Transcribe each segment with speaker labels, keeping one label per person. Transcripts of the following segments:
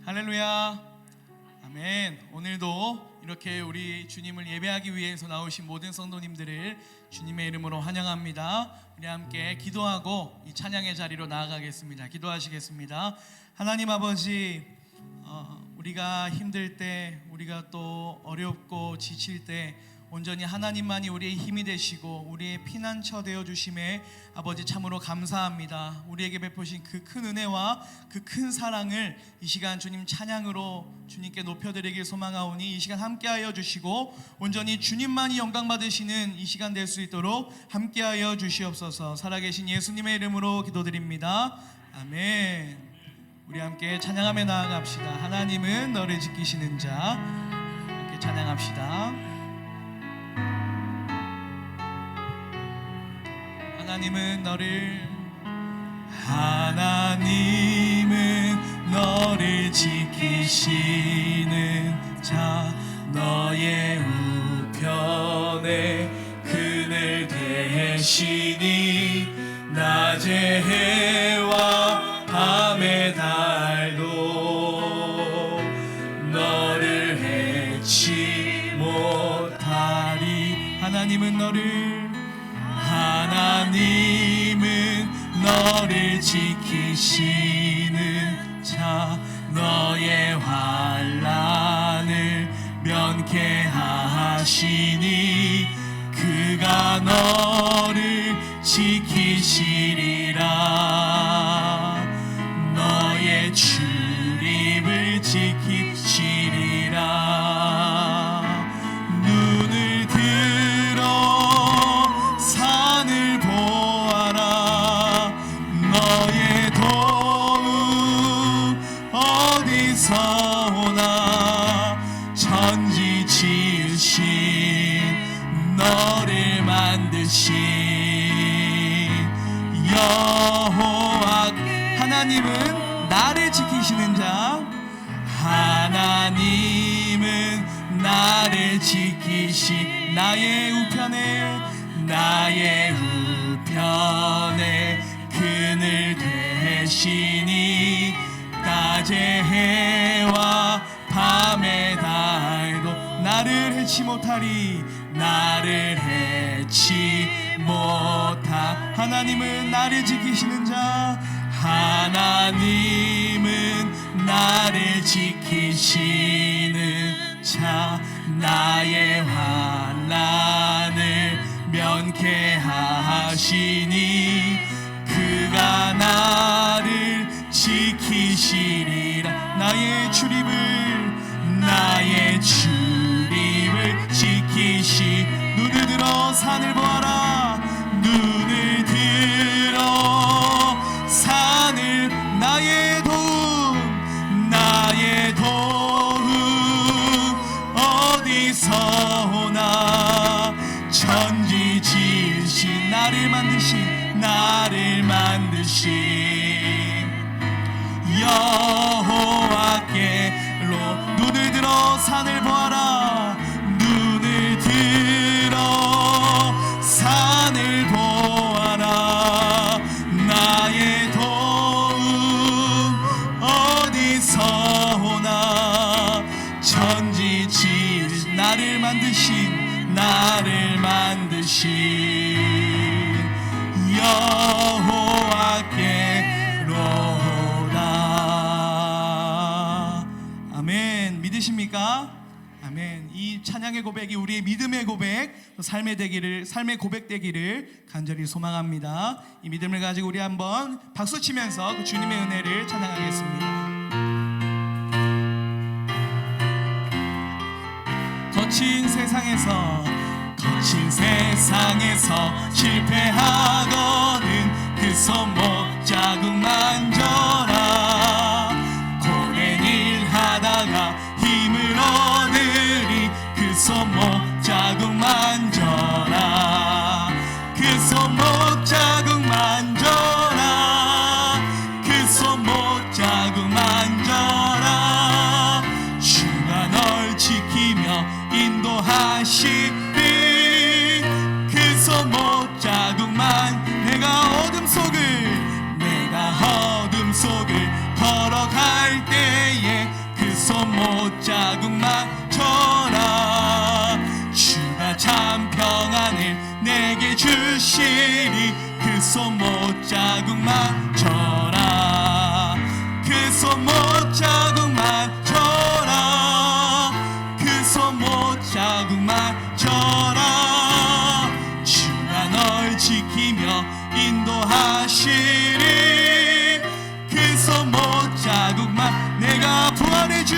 Speaker 1: 할렐루야. 아멘. 오늘도 이렇게 우리 주님을 예배하기 위해서 나오신 모든 성도님들을 주님의 이름으로 환영합니다. 우리 함께 기도하고 이 찬양의 자리로 나아가겠습니다. 기도하시겠습니다. 하나님 아버지, 우리가 힘들 때, 우리가 또 어렵고 지칠 때 온전히 하나님만이 우리의 힘이 되시고 우리의 피난처 되어주심에 아버지 참으로 감사합니다. 우리에게 베푸신 그 큰 은혜와 그 큰 사랑을 이 시간 주님 찬양으로 주님께 높여드리길 소망하오니 이 시간 함께하여 주시고 온전히 주님만이 영광 받으시는 이 시간 될 수 있도록 함께하여 주시옵소서. 살아계신 예수님의 이름으로 기도드립니다. 아멘. 우리 함께 찬양하며 나아갑시다. 하나님은 너를 지키시는 자. 함께 찬양합시다. 하나님은 너를 지키시는 자. 너의 우편에 그늘 되시니 낮의 해와 밤의 달도 너를 해치 못하리. 하나님은 너를 지키시는 자. 너의 환난을 면케하시니 그가 너를 지키시리라. 너의 출입을 지키시리라. 눈을 들어 산을 보아라. 너의 도움 어디서 오나. 천지 지으신 너를 만드신 여호와. 하나님은 나를 지키시는 자. 하나님은 나를 지키시. 나의 우편에 그늘 되시니 낮의 해와 밤의 달도 나를 해치 못하리. 하나님은 나를 지키시는 자. 하나님은 나를 지키시는 자. 나의 환난을 면케하시니 그가 나를 지키시리라. 나의 출입을 지키시. 눈을 들어 산을 보아라. 눈을 들어 산을. 나의 도움 어디서 오나. 천지 지으신 나를 만드신 여호와께로. 눈을 들어 산을 보아라. 눈을 들어 산을 보아라. 나의 도움 어디서 오나. 천지 지으신 나를 만드신 여호와께로다. 아멘. 믿으십니까? 아멘. 이 찬양의 고백이 우리의 믿음의 고백, 삶의 고백 되기를 간절히 소망합니다. 이 믿음을 가지고 우리 한번 박수 치면서 그 주님의 은혜를 찬양하겠습니다. 거친 세상에서 실패하거든 그 손목 자국 만져라. 고된 일 하다가 힘을 얻으리. 그 손목 자국 만져라. 그 손목 자국 만져라. 그 손목 자국 만져라. 주가 널 지키며 인도하시리. 그 손목 자국만. 내가 어둠 속을 걸어갈 때에 자국만 져라. 주가 널 지키며 인도하시리. 그 손목 자국만 내가 부활의 주,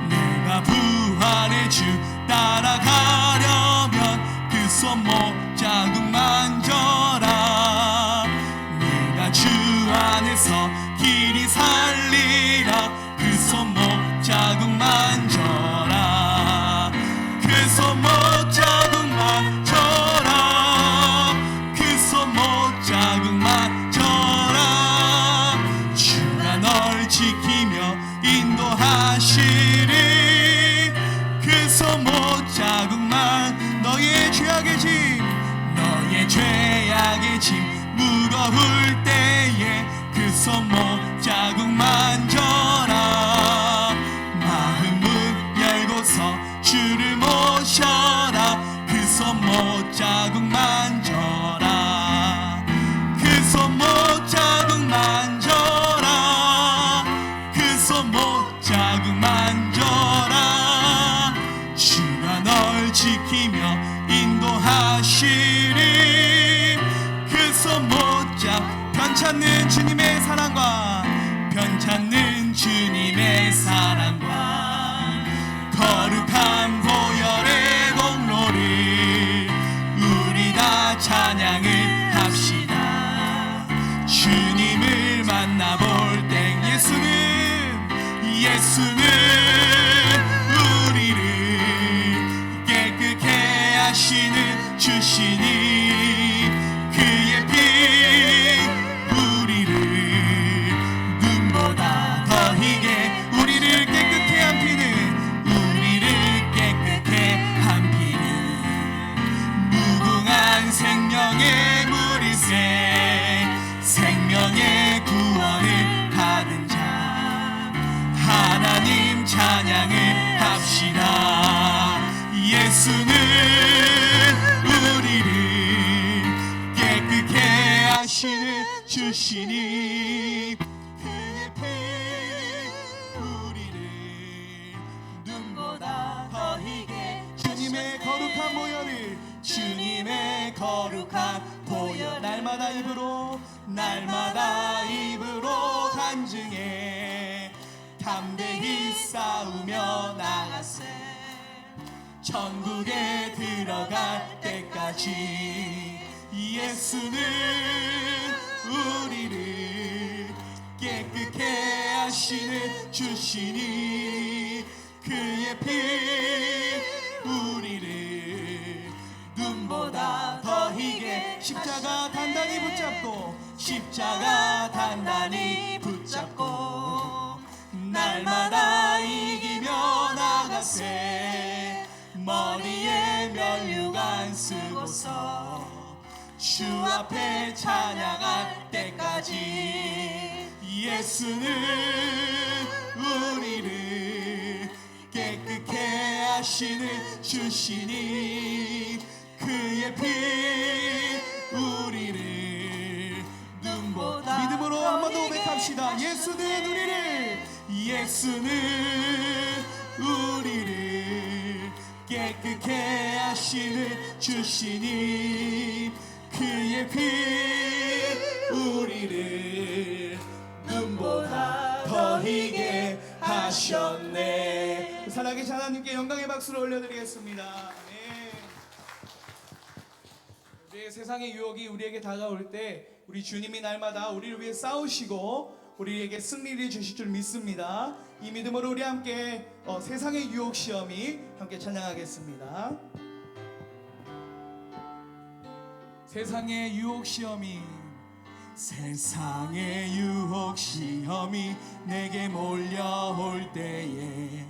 Speaker 1: 내가 부활의 주 따라가려면 그 손목 자국만 져라. 내가 주 안에서 길이 살리라. 그 손목 자국만 져라. 그 손목 자국만 져라. 그 손목 자국만 져라. 주가 널 지키며 인도하시리. 그 손목 자국만 너의 죄악의 짐, 너의 죄악의 짐 무거울 때에 그 손목 자국만 져라. 마음 문 열고서 주를 모셔라. 그 손목 자국만 져라. 그 손목 자국만 져라. 그 손목 자국만 져라. 주가 널 지키며 인도하시리. 그 손목 자 변찮는 주님의 사랑과, 변찮는 주님의 사랑과 거룩한 보혈의 공로를 우리 다 찬양을 합시다. 주님을 만나볼 때 예수는 우리를 깨끗게 하시는 주시니 그의 피 우리를 눈보다 더 희게, 우리를 깨끗게 한 피는, 우리를 깨끗게 한 피는 무궁한 생명의 물일세. 생명의 구원을 받은 자 하나님 찬양을 합시다. 예수는 우리를 깨끗게 하시는 주시니 그의 피 우리를 눈보다 더 희게, 주님의 거룩한 보혈을, 주님의 거룩한 보혈 날마다 입으로 간증해 담대히 싸우며 나가세. 천국에 들어갈 때까지 예수는 우리를 깨끗게 하시는 주시니 그의 피 우리를 눈보다 더 희게, 십자가 단단히 붙잡고, 십자가 단단히 붙잡고 날마다 이기며 나가세. 머리에 면류관 쓰고서 주 앞에 찬양할 때까지 예수는 우리를 깨끗게 하시는 주시니 그의 피 우리를 눈보다 믿음으로 한 번 더 고백합시다. 예수는 우리를 깨끗게 하시는 주시니 그의 피 우리를 눈보다 더 희게 하셨네. 살아계신 하나님께 영광의 박수를 올려드리겠습니다. 아멘. 우리의 세상의 유혹이 우리에게 다가올 때 우리 주님이 날마다 우리를 위해 싸우시고 우리에게 승리를 주실 줄 믿습니다. 이 믿음으로 우리 함께 세상의 유혹 시험이 함께 찬양하겠습니다. 세상의 유혹 시험이, 세상의 유혹 시험이 내게 몰려올 때에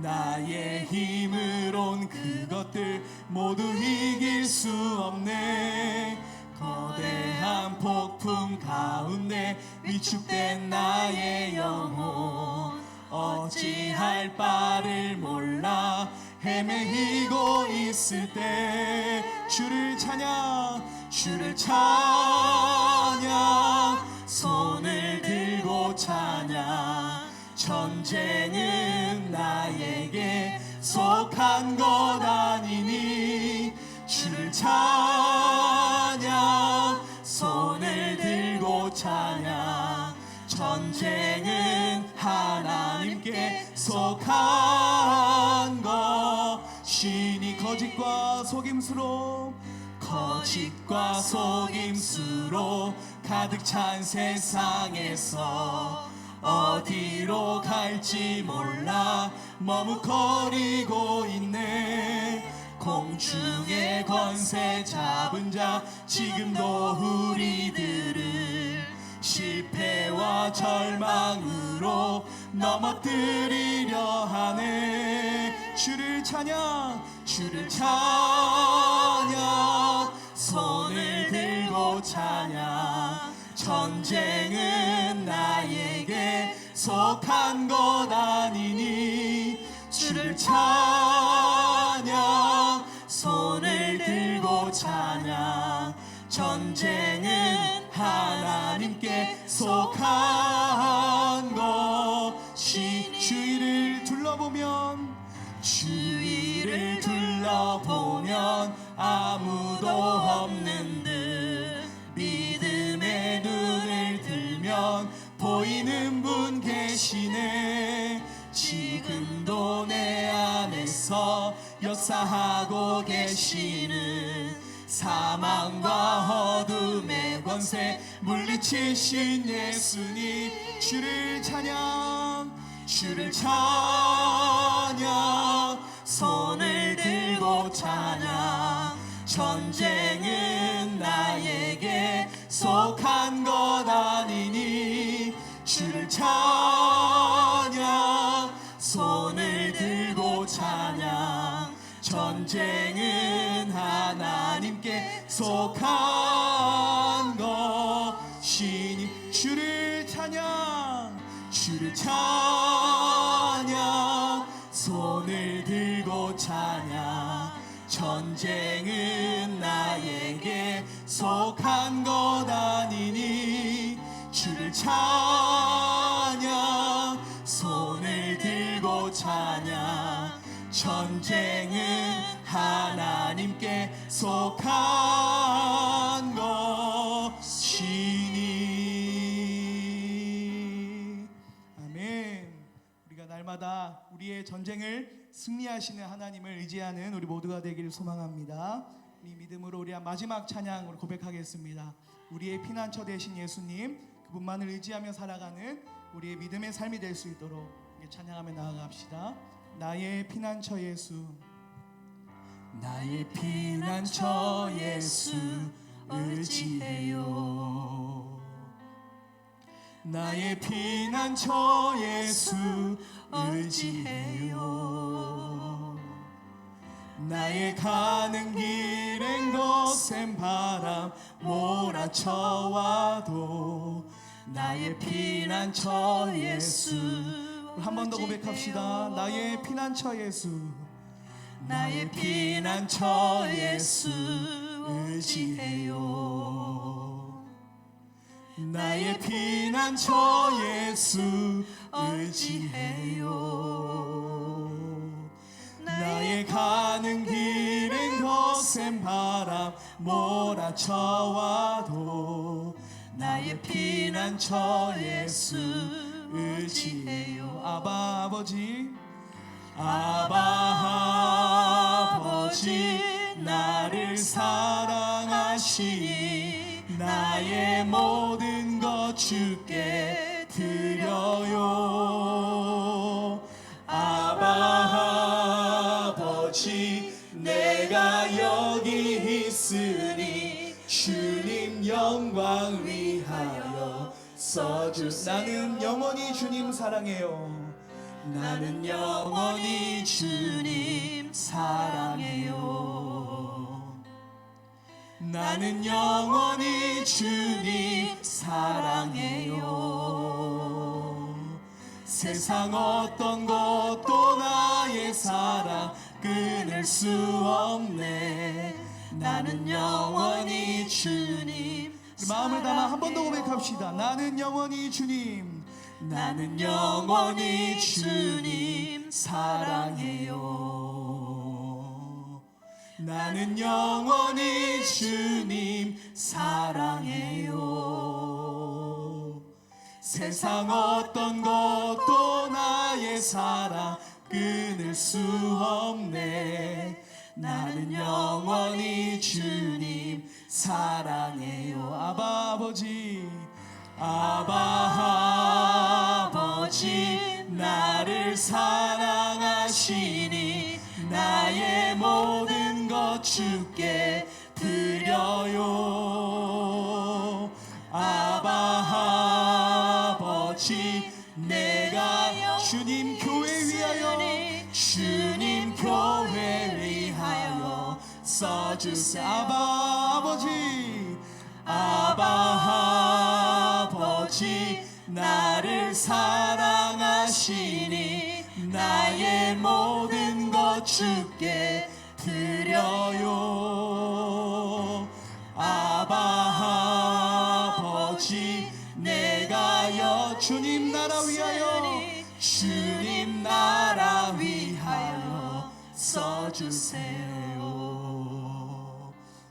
Speaker 1: 나의 힘으론 그것들 모두 이길 수 없네. 거대한 폭풍 가운데 위축된 나의 영혼 어찌할 바를 몰라 헤매이고 있을 때 주를 찬양 손을 들고 찬양. 전쟁은 나에게 속한 것 아니 속한 것이니 거짓과 속임수로 가득 찬 세상에서 어디로 갈지 몰라 머뭇거리고 있네. 공중의 권세 잡은 자 지금도 우리들을 실패와 절망으로 넘어뜨리려 하네. 주를 찬양 손을 들고 찬양. 전쟁은 나에게 속한 것 아니니 주를 찬양. 손을 들고 찬양. 전쟁은 하나님께 속한 것이. 주위를 둘러보면 아무도 없는 듯 믿음의 눈을 들면 보이는 분 계시네. 지금도 내 안에서 역사하고 계시는 사망과 어둠의 권세 물리치신 예수님. 주를 찬양 손을 들고 찬양. 전쟁은 나에게 속한 것 아니니 주를 찬양. 손을 들고 찬양. 전쟁은 하나님께 속한 것이니 주를 찬양. 손을 들고 찬양. 전쟁은 나에게 속한 것 아니니 주를 찬양. 손을 들고 찬양. 전쟁은 하나님께 속한 것이니. 아멘. 우리가 날마다 우리의 전쟁을 승리하시는 하나님을 의지하는 우리 모두가 되기를 소망합니다. 이 믿음으로 우리 마지막 찬양으로 고백하겠습니다. 우리의 피난처 되신 예수님, 그분만을 의지하며 살아가는 우리의 믿음의 삶이 될 수 있도록 찬양하며 나아갑시다. 나의 피난처 예수, 나의 피난처 예수 의지해요. 나의 피난처 예수 의지해요. 나의 가는 길엔 거센 바람 몰아쳐와도 나의 피난처 예수. 한 번 더 고백합시다. 나의 피난처 예수, 나의 피난처 예수 의지해요. 나의 피난처 예수 의지해요. 나의 가는 길엔 거센 바람 몰아쳐와도 나의 피난처 예수 의지해요. 아바 아버지, 아바 아버지 나를 사랑하시니 나의 모든 것 주께 드려요. 아바 아버지 내가 여기 있으니 주님 영광 위하여 써주. 나는 영원히 주님 사랑해요. 나는 영원히 주님 사랑해요. 나는 영원히 주님 사랑해요. 세상 어떤 것도 나의 사랑 끊을 수 없네. 나는 영원히 주님. 마음을 담아 한 번 더 고백합시다. 나는 영원히 주님, 나는 영원히 주님 사랑해요. 나는 영원히 주님 사랑해요. 세상 어떤 것도 나의 사랑 끊을 수 없네. 나는 영원히 주님 사랑해요. 아바 아버지, 아바 아버지, 나를 사랑하시니 나의 모든 것 주께 드려요. 아바 아버지, 내가 주님 교회 위하여, 주님 교회 위하여 써주세요. 아바 아버지, 아바 아버지, 나를 사랑하시니 나의 모든 것 주께 드려요. 아바 아버지, 내가여 주님 나라 위하여, 주님 나라 위하여 써주세요.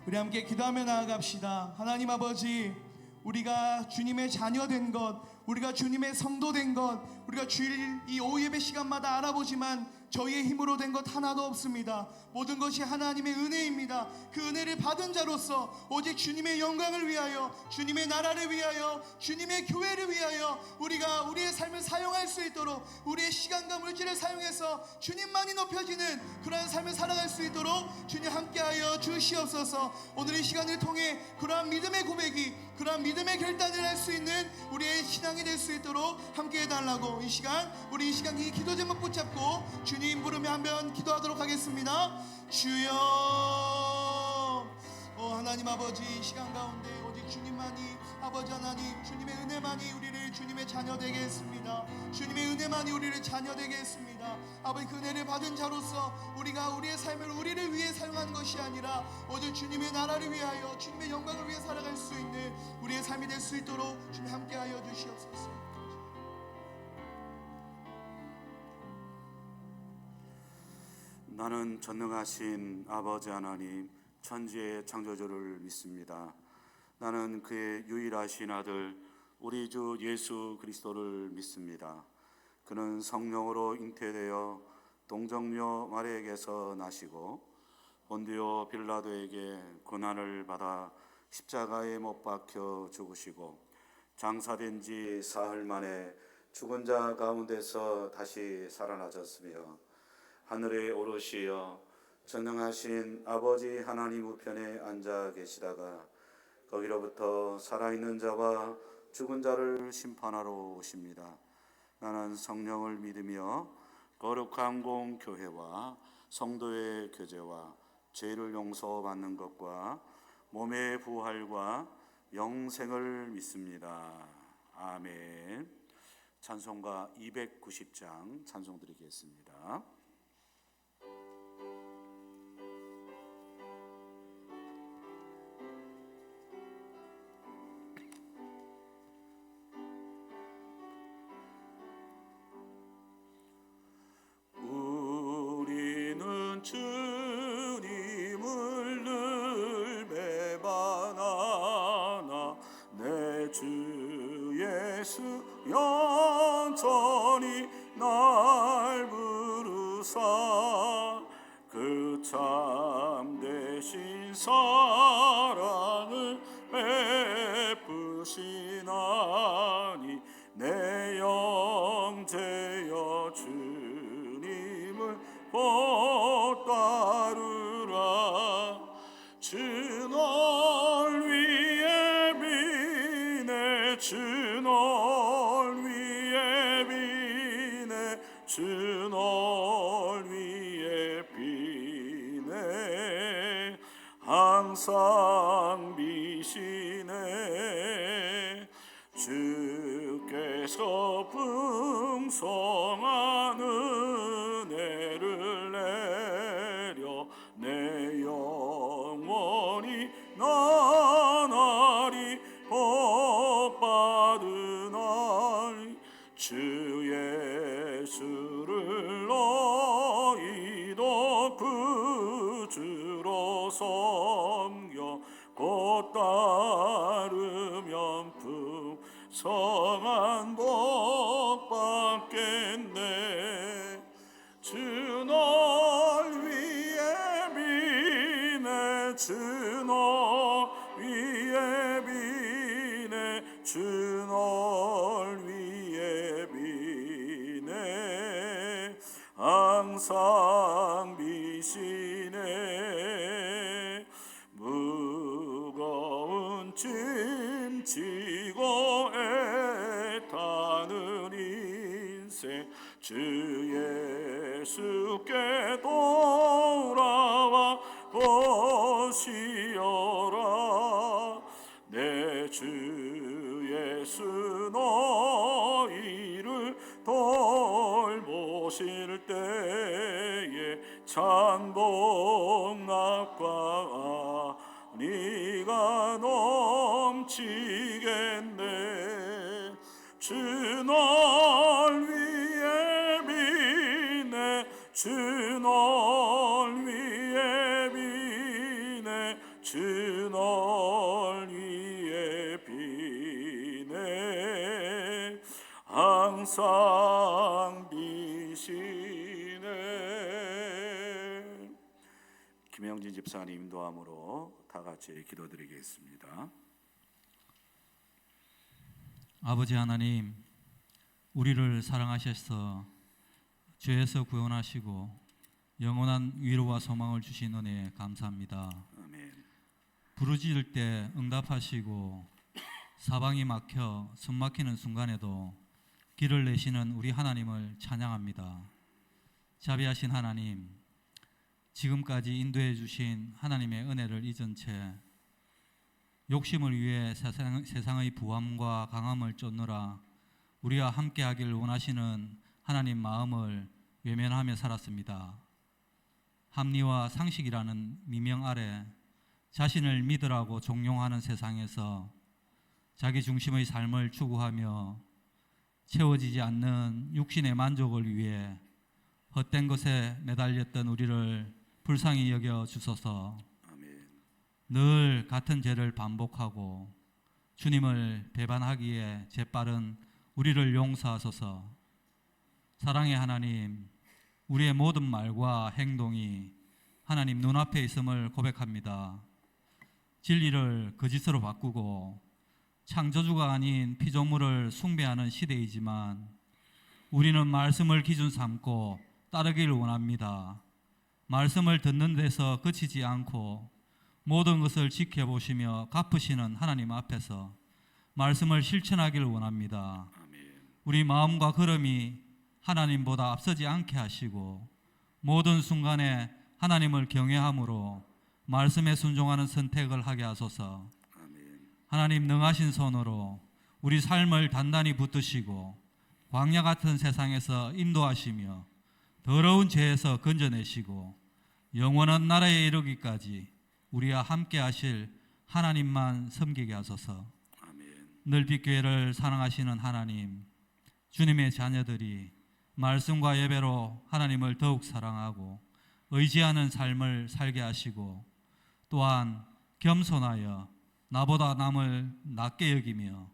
Speaker 1: 우리 함께 기도하며 나아갑시다. 하나님 아버지, 우리가 주님의 자녀된 것, 우리가 주님의 성도 된 것, 우리가 주일 이 오후 예배 시간마다 알아보지만 저희의 힘으로 된 것 하나도 없습니다. 모든 것이 하나님의 은혜입니다. 그 은혜를 받은 자로서 오직 주님의 영광을 위하여, 주님의 나라를 위하여, 주님의 교회를 위하여 우리가 우리의 삶을 사용할 수 있도록, 우리의 시간과 물질을 사용해서 주님만이 높여지는 그러한 삶을 살아갈 수 있도록 주님 함께하여 주시옵소서. 오늘 이 시간을 통해 그러한 믿음의 고백이, 그러한 믿음의 결단을 할 수 있는 우리의 신앙이 될 수 있도록 함께해 달라고, 이 시간 우리 이 시간 이 기도 제목 붙잡고 주님 부르며 한번 기도하도록 하겠습니다. 주여, 하나님 아버지, 이 시간 가운데 오직 주님만이, 아버지 하나님, 주님의 은혜만이 우리를 주님의 자녀 되게 했습니다. 주님의 은혜만이 우리를 자녀 되게 했습니다. 아버지, 그 은혜를 받은 자로서 우리가 우리의 삶을 우리를 위해 사용하는 것이 아니라 오직 주님의 나라를 위하여, 주님의 영광을 위해 살아갈 수 있는 우리의 삶이 될 수 있도록 주님 함께하여 주시옵소서.
Speaker 2: 나는 전능하신 아버지 하나님, 천지의 창조주를 믿습니다. 나는 그의 유일하신 아들 우리 주 예수 그리스도를 믿습니다. 그는 성령으로 잉태되어 동정녀 마리아에게서 나시고 본디오 빌라도에게 고난을 받아 십자가에 못 박혀 죽으시고 장사된 지 사흘 만에 죽은 자 가운데서 다시 살아나셨으며 하늘에 오르시어 전능하신 아버지 하나님 우편에 앉아 계시다가 거기로부터 살아있는 자와 죽은 자를 심판하러 오십니다. 나는 성령을 믿으며 거룩한 공교회와 성도의 교제와 죄를 용서받는 것과 몸의 부활과 영생을 믿습니다. 아멘. 찬송가 290장 찬송 드리겠습니다.
Speaker 3: 주님을 늘 배반하나 내 주 예수 영원히 날 부르사 그 참되신 사랑을 베푸시나니 내 영제여 주님을 곧 따르라. 주 널 위해 비네 주 널 위해 비네 주 널 위해 비네 항상 비시네. 주께서 풍성한 은혜를 내려 내 영원히 나날이 복받으나니 주 예수를 너희도 구주로 섬겨 곧 따르면 풍성한 복 받겠네. 주 주널 위에 비네 주널 위에 비네 주널 위에 비네 항상 비시네 무거운 짐 지고 애타는 인생 주 예수께 돌아와 보시어라 내 주 예수 너희를 돌보실 때에 찬복납과 네가 넘치겠네 주 널 위해 비네 주 널 위해 비네 주 널 위해 비네 항상 비시네. 김영진 집사님 인도함으로 다 같이 기도드리겠습니다.
Speaker 4: 아버지 하나님, 우리를 사랑하셔서 죄에서 구원하시고 영원한 위로와 소망을 주신 은혜에 감사합니다.
Speaker 2: 아멘.
Speaker 4: 부르짖을 때 응답하시고 사방이 막혀 숨 막히는 순간에도 길을 내시는 우리 하나님을 찬양합니다. 자비하신 하나님, 지금까지 인도해 주신 하나님의 은혜를 잊은 채 욕심을 위해 세상의 부함과 강함을 쫓느라 우리와 함께하기를 원하시는 하나님 마음을 외면하며 살았습니다. 합리와 상식이라는 미명 아래 자신을 믿으라고 종용하는 세상에서 자기 중심의 삶을 추구하며 채워지지 않는 육신의 만족을 위해 헛된 것에 매달렸던 우리를 불쌍히 여겨 주소서.
Speaker 2: 아멘.
Speaker 4: 늘 같은 죄를 반복하고 주님을 배반하기에 재빠른 우리를 용서하소서. 사랑의 하나님, 우리의 모든 말과 행동이 하나님 눈앞에 있음을 고백합니다. 진리를 거짓으로 바꾸고 창조주가 아닌 피조물을 숭배하는 시대이지만 우리는 말씀을 기준 삼고 따르기를 원합니다. 말씀을 듣는 데서 그치지 않고 모든 것을 지켜보시며 갚으시는 하나님 앞에서 말씀을 실천하기를 원합니다.
Speaker 2: 아멘.
Speaker 4: 우리 마음과 걸음이 하나님보다 앞서지 않게 하시고 모든 순간에 하나님을 경외함으로 말씀에 순종하는 선택을 하게 하소서.
Speaker 2: 아멘.
Speaker 4: 하나님 능하신 손으로 우리 삶을 단단히 붙드시고 광야 같은 세상에서 인도하시며 더러운 죄에서 건져내시고 영원한 나라에 이르기까지 우리와 함께 하실 하나님만 섬기게 하소서.
Speaker 2: 아멘.
Speaker 4: 늘빛교회를 사랑하시는 하나님, 주님의 자녀들이 말씀과 예배로 하나님을 더욱 사랑하고 의지하는 삶을 살게 하시고 또한 겸손하여 나보다 남을 낮게 여기며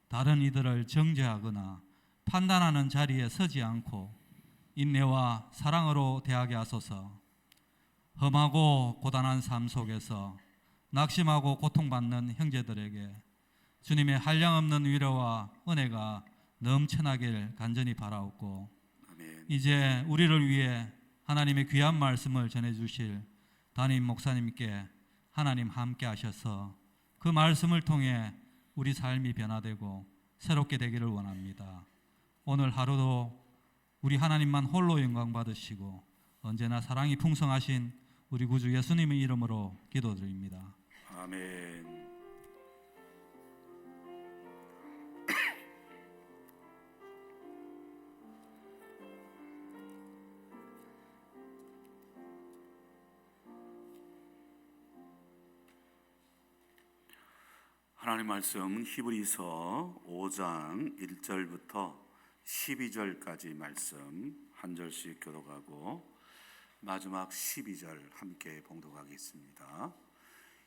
Speaker 4: 다른 이들을 정죄하거나 판단하는 자리에 서지 않고 인내와 사랑으로 대하게 하소서. 험하고 고단한 삶 속에서 낙심하고 고통받는 형제들에게 주님의 한량없는 위로와 은혜가 넘쳐나길 간절히 바라옵고
Speaker 2: 아멘.
Speaker 4: 이제 우리를 위해 하나님의 귀한 말씀을 전해주실 담임 목사님께 하나님 함께 하셔서 그 말씀을 통해 우리 삶이 변화되고 새롭게 되기를 원합니다. 오늘 하루도 우리 하나님만 홀로 영광 받으시고 언제나 사랑이 풍성하신 우리 구주 예수님의 이름으로 기도드립니다.
Speaker 2: 아멘. 하나님 말씀 히브리서 5장 1절부터 12절까지 말씀 한 절씩 교독하고 마지막 12절 함께 봉독하겠습니다.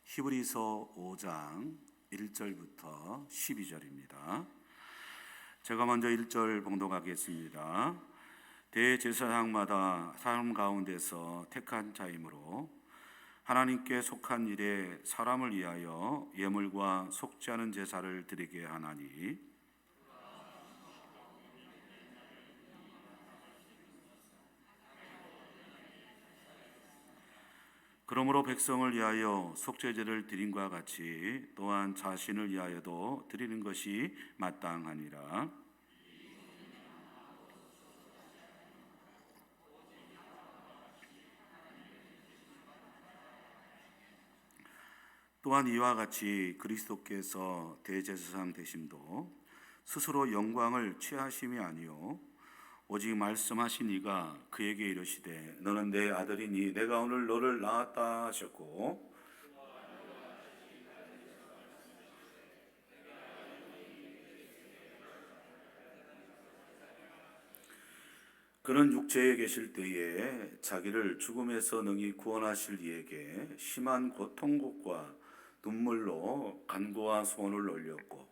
Speaker 2: 히브리서 5장 1절부터 12절입니다. 제가 먼저 1절 봉독하겠습니다. 대제사장마다 사람 가운데서 택한 자이므로 하나님께 속한 일에 사람을 위하여 예물과 속지 않은 제사를 드리게 하나니 그러므로 백성을 위하여 속죄제를 드림과 같이 또한 자신을 위하여도 드리는 것이 마땅하니라. 또한 이와 같이 그리스도께서 대제사장 되심도 스스로 영광을 취하심이 아니요 오직 말씀하신 이가 그에게 이르시되 너는 내 아들이니 내가 오늘 너를 낳았다 하셨고 그는 육체에 계실 때에 자기를 죽음에서 능히 구원하실 이에게 심한 고통과 눈물로 간구와 소원을 올렸고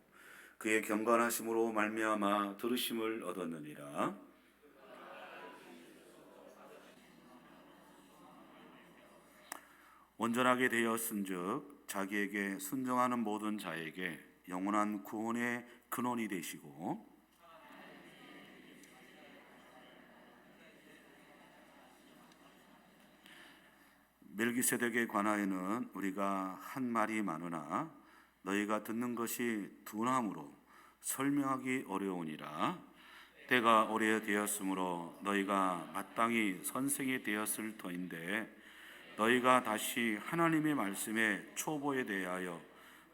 Speaker 2: 그의 경건하심으로 말미암아 들으심을 얻었느니라. 온전하게 되었은즉 자기에게 순종하는 모든 자에게 영원한 구원의 근원이 되시고 멜기세덱에 관하여는 우리가 한 말이 많으나 너희가 듣는 것이 둔함으로 설명하기 어려우니라. 때가 오래되었으므로 너희가 마땅히 선생이 되었을 터인데 너희가 다시 하나님의 말씀의 초보에 대하여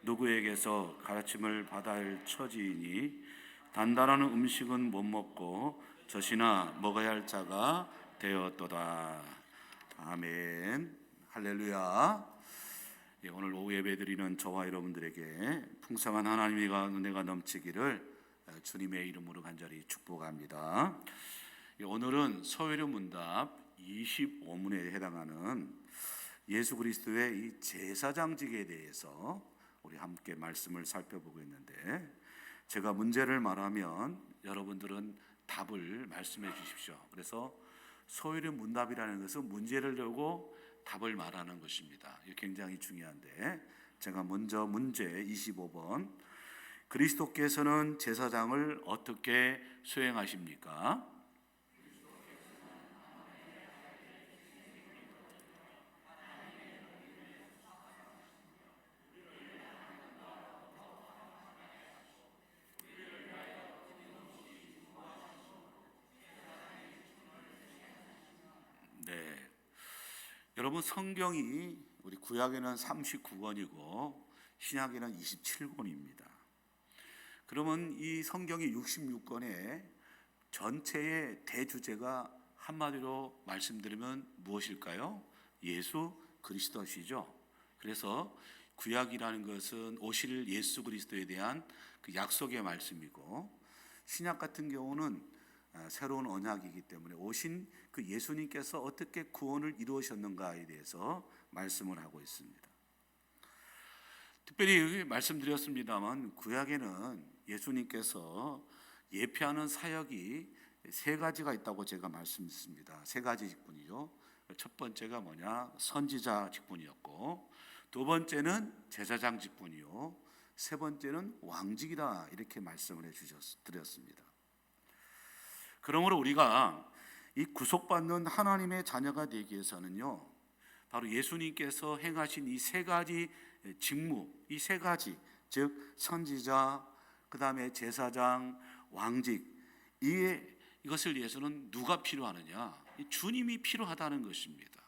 Speaker 2: 누구에게서 가르침을 받아야 할 처지이니 단단한 음식은 못 먹고 젖이나 먹어야 할 자가 되었도다. 아멘. 할렐루야. 오늘 오후 예배드리는 저와 여러분들에게 풍성한 하나님의 은혜가 넘치기를 주님의 이름으로 간절히 축복합니다. 오늘은 서회료 문답 25문에 해당하는 예수 그리스도의 이 제사장직에 대해서 우리 함께 말씀을 살펴보고 있는데 제가 문제를 말하면 여러분들은 답을 말씀해 주십시오. 그래서 서회료 문답이라는 것은 문제를 내고 답을 말하는 것입니다. 이게 굉장히 중요한데 제가 먼저 문제 25번 그리스도께서는 제사장을 어떻게 수행하십니까? 네. 여러분 성경이 우리 구약에는 39권이고 신약에는 27권입니다. 그러면 이 성경이 66권의 전체의 대주제가 한마디로 말씀드리면 무엇일까요? 예수 그리스도시죠. 그래서 구약이라는 것은 오실 예수 그리스도에 대한 그 약속의 말씀이고 신약 같은 경우는 새로운 언약이기 때문에 오신 그 예수님께서 어떻게 구원을 이루셨는가에 대해서 말씀을 하고 있습니다. 특별히 말씀드렸습니다만 구약에는 예수님께서 예표하는 사역이 세 가지가 있다고 제가 말씀드렸습니다. 세 가지 직분이죠. 첫 번째가 뭐냐? 선지자 직분이었고 두 번째는 제사장 직분이요. 세 번째는 왕직이다 이렇게 말씀을 드렸습니다. 그러므로 우리가 이 구속받는 하나님의 자녀가 되기 위해서는요, 바로 예수님께서 행하신 이 세 가지 직무, 이 세 가지, 즉 선지자, 그 다음에 제사장, 왕직, 이것을 위해서는 누가 필요하느냐? 주님이 필요하다는 것입니다.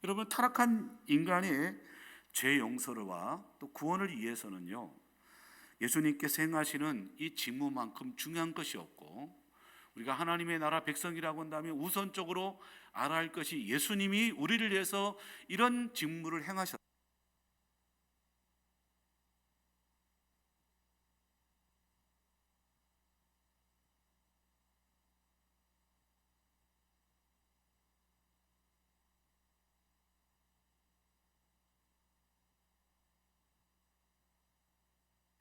Speaker 2: 여러분 타락한 인간의 죄 용서와 또 구원을 위해서는요, 예수님께서 행하시는 이 직무만큼 중요한 것이 없고 우리가 하나님의 나라 백성이라고 한다면 우선적으로 알아야 할 것이 예수님이 우리를 위해서 이런 직무를 행하셨다.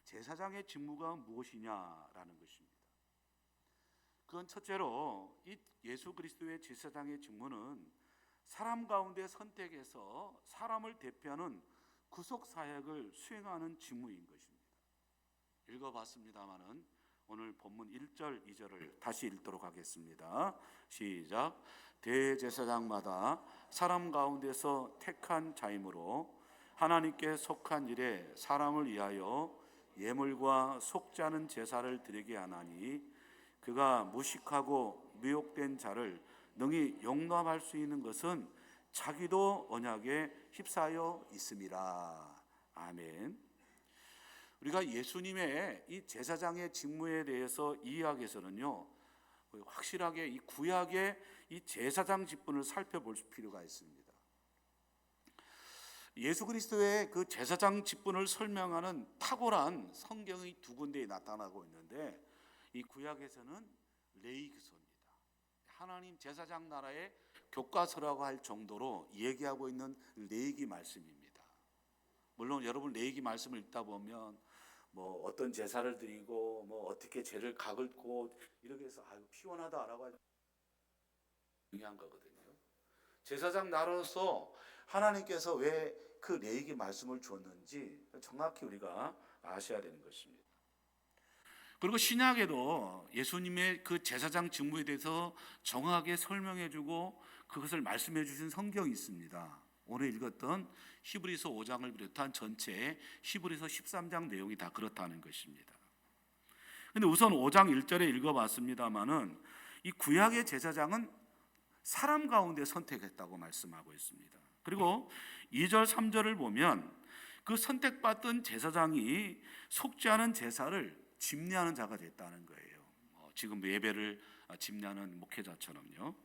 Speaker 2: 제사장의 직무가 무엇이냐라는 것입니다. 그건 첫째로 이 예수 그리스도의 제사장의 직무는 사람 가운데 선택해서 사람을 대표하는 구속 사역을 수행하는 직무인 것입니다. 읽어봤습니다마는 오늘 본문 1절, 2절을 다시 읽도록 하겠습니다. 시작. 대제사장마다 사람 가운데서 택한 자이므로 하나님께 속한 일에 사람을 위하여 예물과 속지 않은 제사를 드리게 하나니 그가 무식하고 미혹된 자를 능히 용납할 수 있는 것은 자기도 언약에 휩싸여 있음이라. 아멘. 우리가 예수님의 이 제사장의 직무에 대해서 이해하기위해서는요, 확실하게 이 구약의 이 제사장 직분을 살펴볼 필요가 있습니다. 예수 그리스도의 그 제사장 직분을 설명하는 탁월한 성경의 두 군데에 나타나고 있는데, 이 구약에서는 레위기서입니다. 하나님 제사장 나라의 교과서라고 할 정도로 얘기하고 있는 레위기 말씀입니다. 물론 여러분 레위기 말씀을 읽다 보면 뭐 어떤 제사를 드리고 뭐 어떻게 죄를 가글고 이렇게 해서 아유 피곤하다라고 중요한 거거든요. 제사장 나라로서 하나님께서 왜 그 레위기 말씀을 주었는지 정확히 우리가 아셔야 되는 것입니다. 그리고 신약에도 예수님의 그 제사장 직무에 대해서 정확하게 설명해주고 그것을 말씀해 주신 성경이 있습니다. 오늘 읽었던 히브리서 5장을 비롯한 전체 히브리서 13장 내용이 다 그렇다는 것입니다. 근데 우선 5장 1절에 읽어봤습니다마는 이 구약의 제사장은 사람 가운데 선택했다고 말씀하고 있습니다. 그리고 2절 3절을 보면 그 선택받던 제사장이 속지 않은 제사를 집례하는 자가 됐다는 거예요. 지금 예배를 집례하는 목회자처럼요.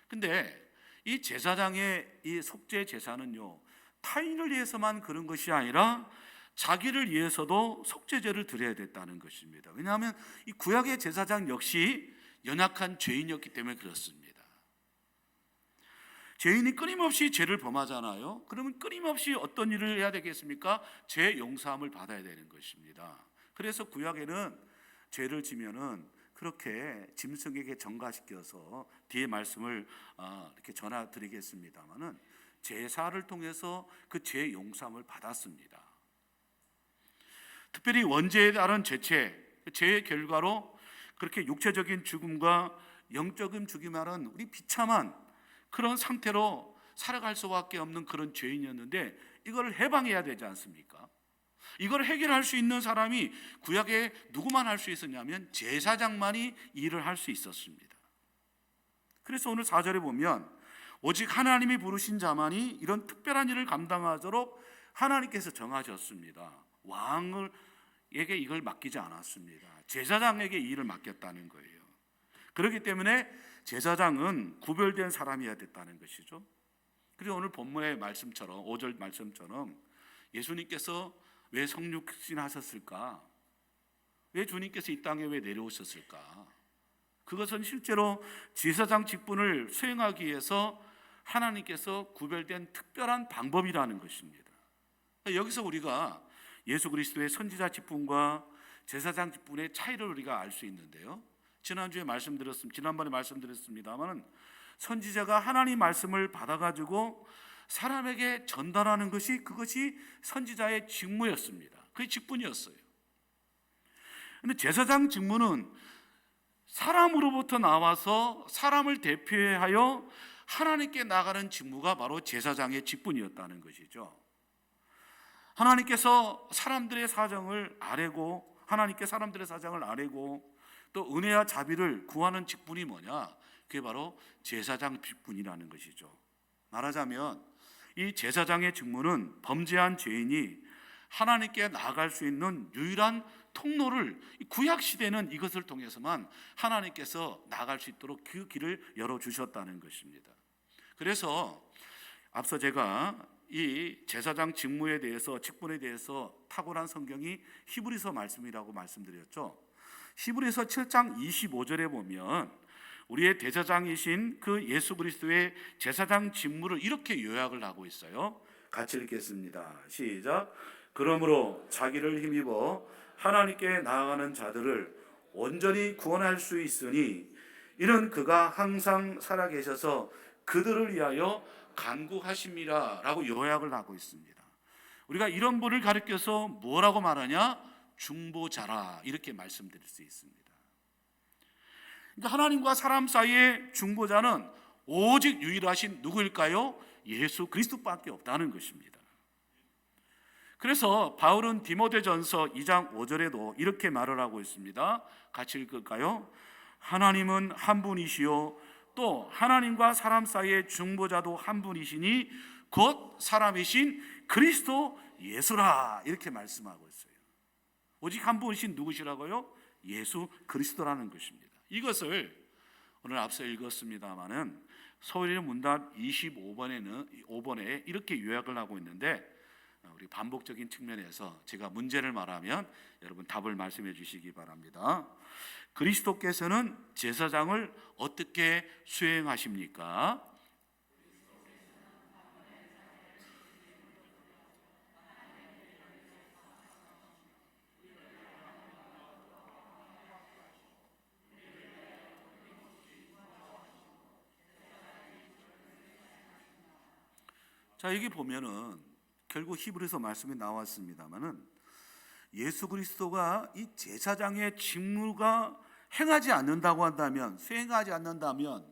Speaker 2: 근데 이 제사장의 이 속죄 제사는요, 타인을 위해서만 그런 것이 아니라 자기를 위해서도 속죄제를 드려야 됐다는 것입니다. 왜냐하면 이 구약의 제사장 역시 연약한 죄인이었기 때문에 그렇습니다. 죄인이 끊임없이 죄를 범하잖아요. 그러면 끊임없이 어떤 일을 해야 되겠습니까? 죄 용서함을 받아야 되는 것입니다. 그래서 구약에는 죄를 지면은 그렇게 짐승에게 전가시켜서 뒤에 말씀을 이렇게 전해드리겠습니다만은 제사를 통해서 그 죄 용서함을 받았습니다. 특별히 원죄에 따른 죄의 결과로 그렇게 육체적인 죽음과 영적인 죽임하는 우리 비참한 그런 상태로 살아갈 수밖에 없는 그런 죄인이었는데 이걸 해방해야 되지 않습니까? 이걸 해결할 수 있는 사람이 구약에 누구만 할 수 있었냐면 제사장만이 일을 할 수 있었습니다. 그래서 오늘 4절에 보면 오직 하나님이 부르신 자만이 이런 특별한 일을 감당하도록 하나님께서 정하셨습니다. 왕에게 이걸 맡기지 않았습니다. 제사장에게 이 일을 맡겼다는 거예요. 그렇기 때문에 제사장은 구별된 사람이어야 됐다는 것이죠. 그리고 오늘 본문의 말씀처럼 5절 말씀처럼 예수님께서 왜 성육신하셨을까? 왜 주님께서 이 땅에 왜 내려오셨을까? 그것은 실제로 제사장 직분을 수행하기 위해서 하나님께서 구별된 특별한 방법이라는 것입니다. 여기서 우리가 예수 그리스도의 선지자 직분과 제사장 직분의 차이를 우리가 알 수 있는데요. 지난번에 말씀드렸습니다만 선지자가 하나님 말씀을 받아가지고 사람에게 전달하는 그것이 선지자의 직무였습니다. 그게 직분이었어요. 그런데 제사장 직무는 사람으로부터 나와서 사람을 대표하여 하나님께 나가는 직무가 바로 제사장의 직분이었다는 것이죠. 하나님께서 사람들의 사정을 아뢰고 하나님께 사람들의 사정을 아뢰고 또 은혜와 자비를 구하는 직분이 뭐냐? 그게 바로 제사장 직분이라는 것이죠. 말하자면 이 제사장의 직무는 범죄한 죄인이 하나님께 나아갈 수 있는 유일한 통로를 구약 시대는 이것을 통해서만 하나님께서 나아갈 수 있도록 그 길을 열어주셨다는 것입니다. 그래서 앞서 제가 이 제사장 직분에 대해서 탁월한 성경이 히브리서 말씀이라고 말씀드렸죠. 히브리서 7장 25절에 보면 우리의 대제사장이신 그 예수 그리스도의 제사장 직무를 이렇게 요약을 하고 있어요. 같이 읽겠습니다. 시작. 그러므로 자기를 힘입어 하나님께 나아가는 자들을 온전히 구원할 수 있으니 이는 그가 항상 살아계셔서 그들을 위하여 간구하심이라 라고 요약을 하고 있습니다. 우리가 이런 분을 가리켜서 뭐라고 말하냐? 중보자라 이렇게 말씀드릴 수 있습니다. 그러니까 하나님과 사람 사이의 중보자는 오직 유일하신 누구일까요? 예수 그리스도밖에 없다는 것입니다. 그래서 바울은 디모데전서 2장 5절에도 이렇게 말을 하고 있습니다. 같이 읽을까요? 하나님은 한 분이시요 또 하나님과 사람 사이의 중보자도 한 분이시니 곧 사람이신 그리스도 예수라 이렇게 말씀하고 있어요. 오직 한 분이신 누구시라고요? 예수 그리스도라는 것입니다. 이것을 오늘 앞서 읽었습니다마는 서울의 문답 25번에 이렇게 요약을 하고 있는데 우리 반복적인 측면에서 제가 문제를 말하면 여러분 답을 말씀해 주시기 바랍니다. 그리스도께서는 제사장을 어떻게 수행하십니까? 자, 여기 보면은 결국 히브리서 말씀이 나왔습니다만은 예수 그리스도가 이 제사장의 직무가 행하지 않는다고 한다면, 수행하지 않는다면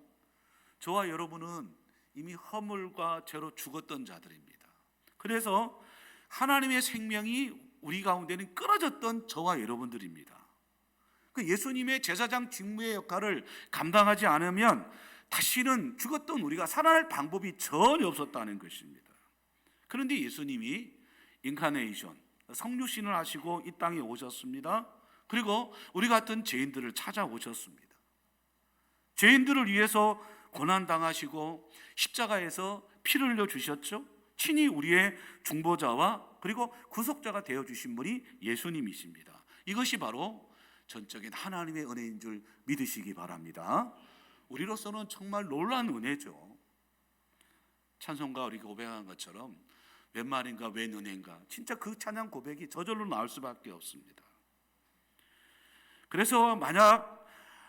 Speaker 2: 저와 여러분은 이미 허물과 죄로 죽었던 자들입니다. 그래서 하나님의 생명이 우리 가운데는 끊어졌던 저와 여러분들입니다. 그 예수님의 제사장 직무의 역할을 감당하지 않으면 다시는 죽었던 우리가 살아날 방법이 전혀 없었다는 것입니다. 그런데 예수님이 인카네이션, 성육신을 하시고 이 땅에 오셨습니다. 그리고 우리 같은 죄인들을 찾아오셨습니다. 죄인들을 위해서 고난당하시고 십자가에서 피를 흘려 주셨죠. 친히 우리의 중보자와 그리고 구속자가 되어주신 분이 예수님이십니다. 이것이 바로 전적인 하나님의 은혜인 줄 믿으시기 바랍니다. 우리로서는 정말 놀라운 은혜죠. 찬송가 우리 고백한 것처럼 웬 말인가 웬 은혜인가, 진짜 그 찬양 고백이 저절로 나올 수밖에 없습니다. 그래서 만약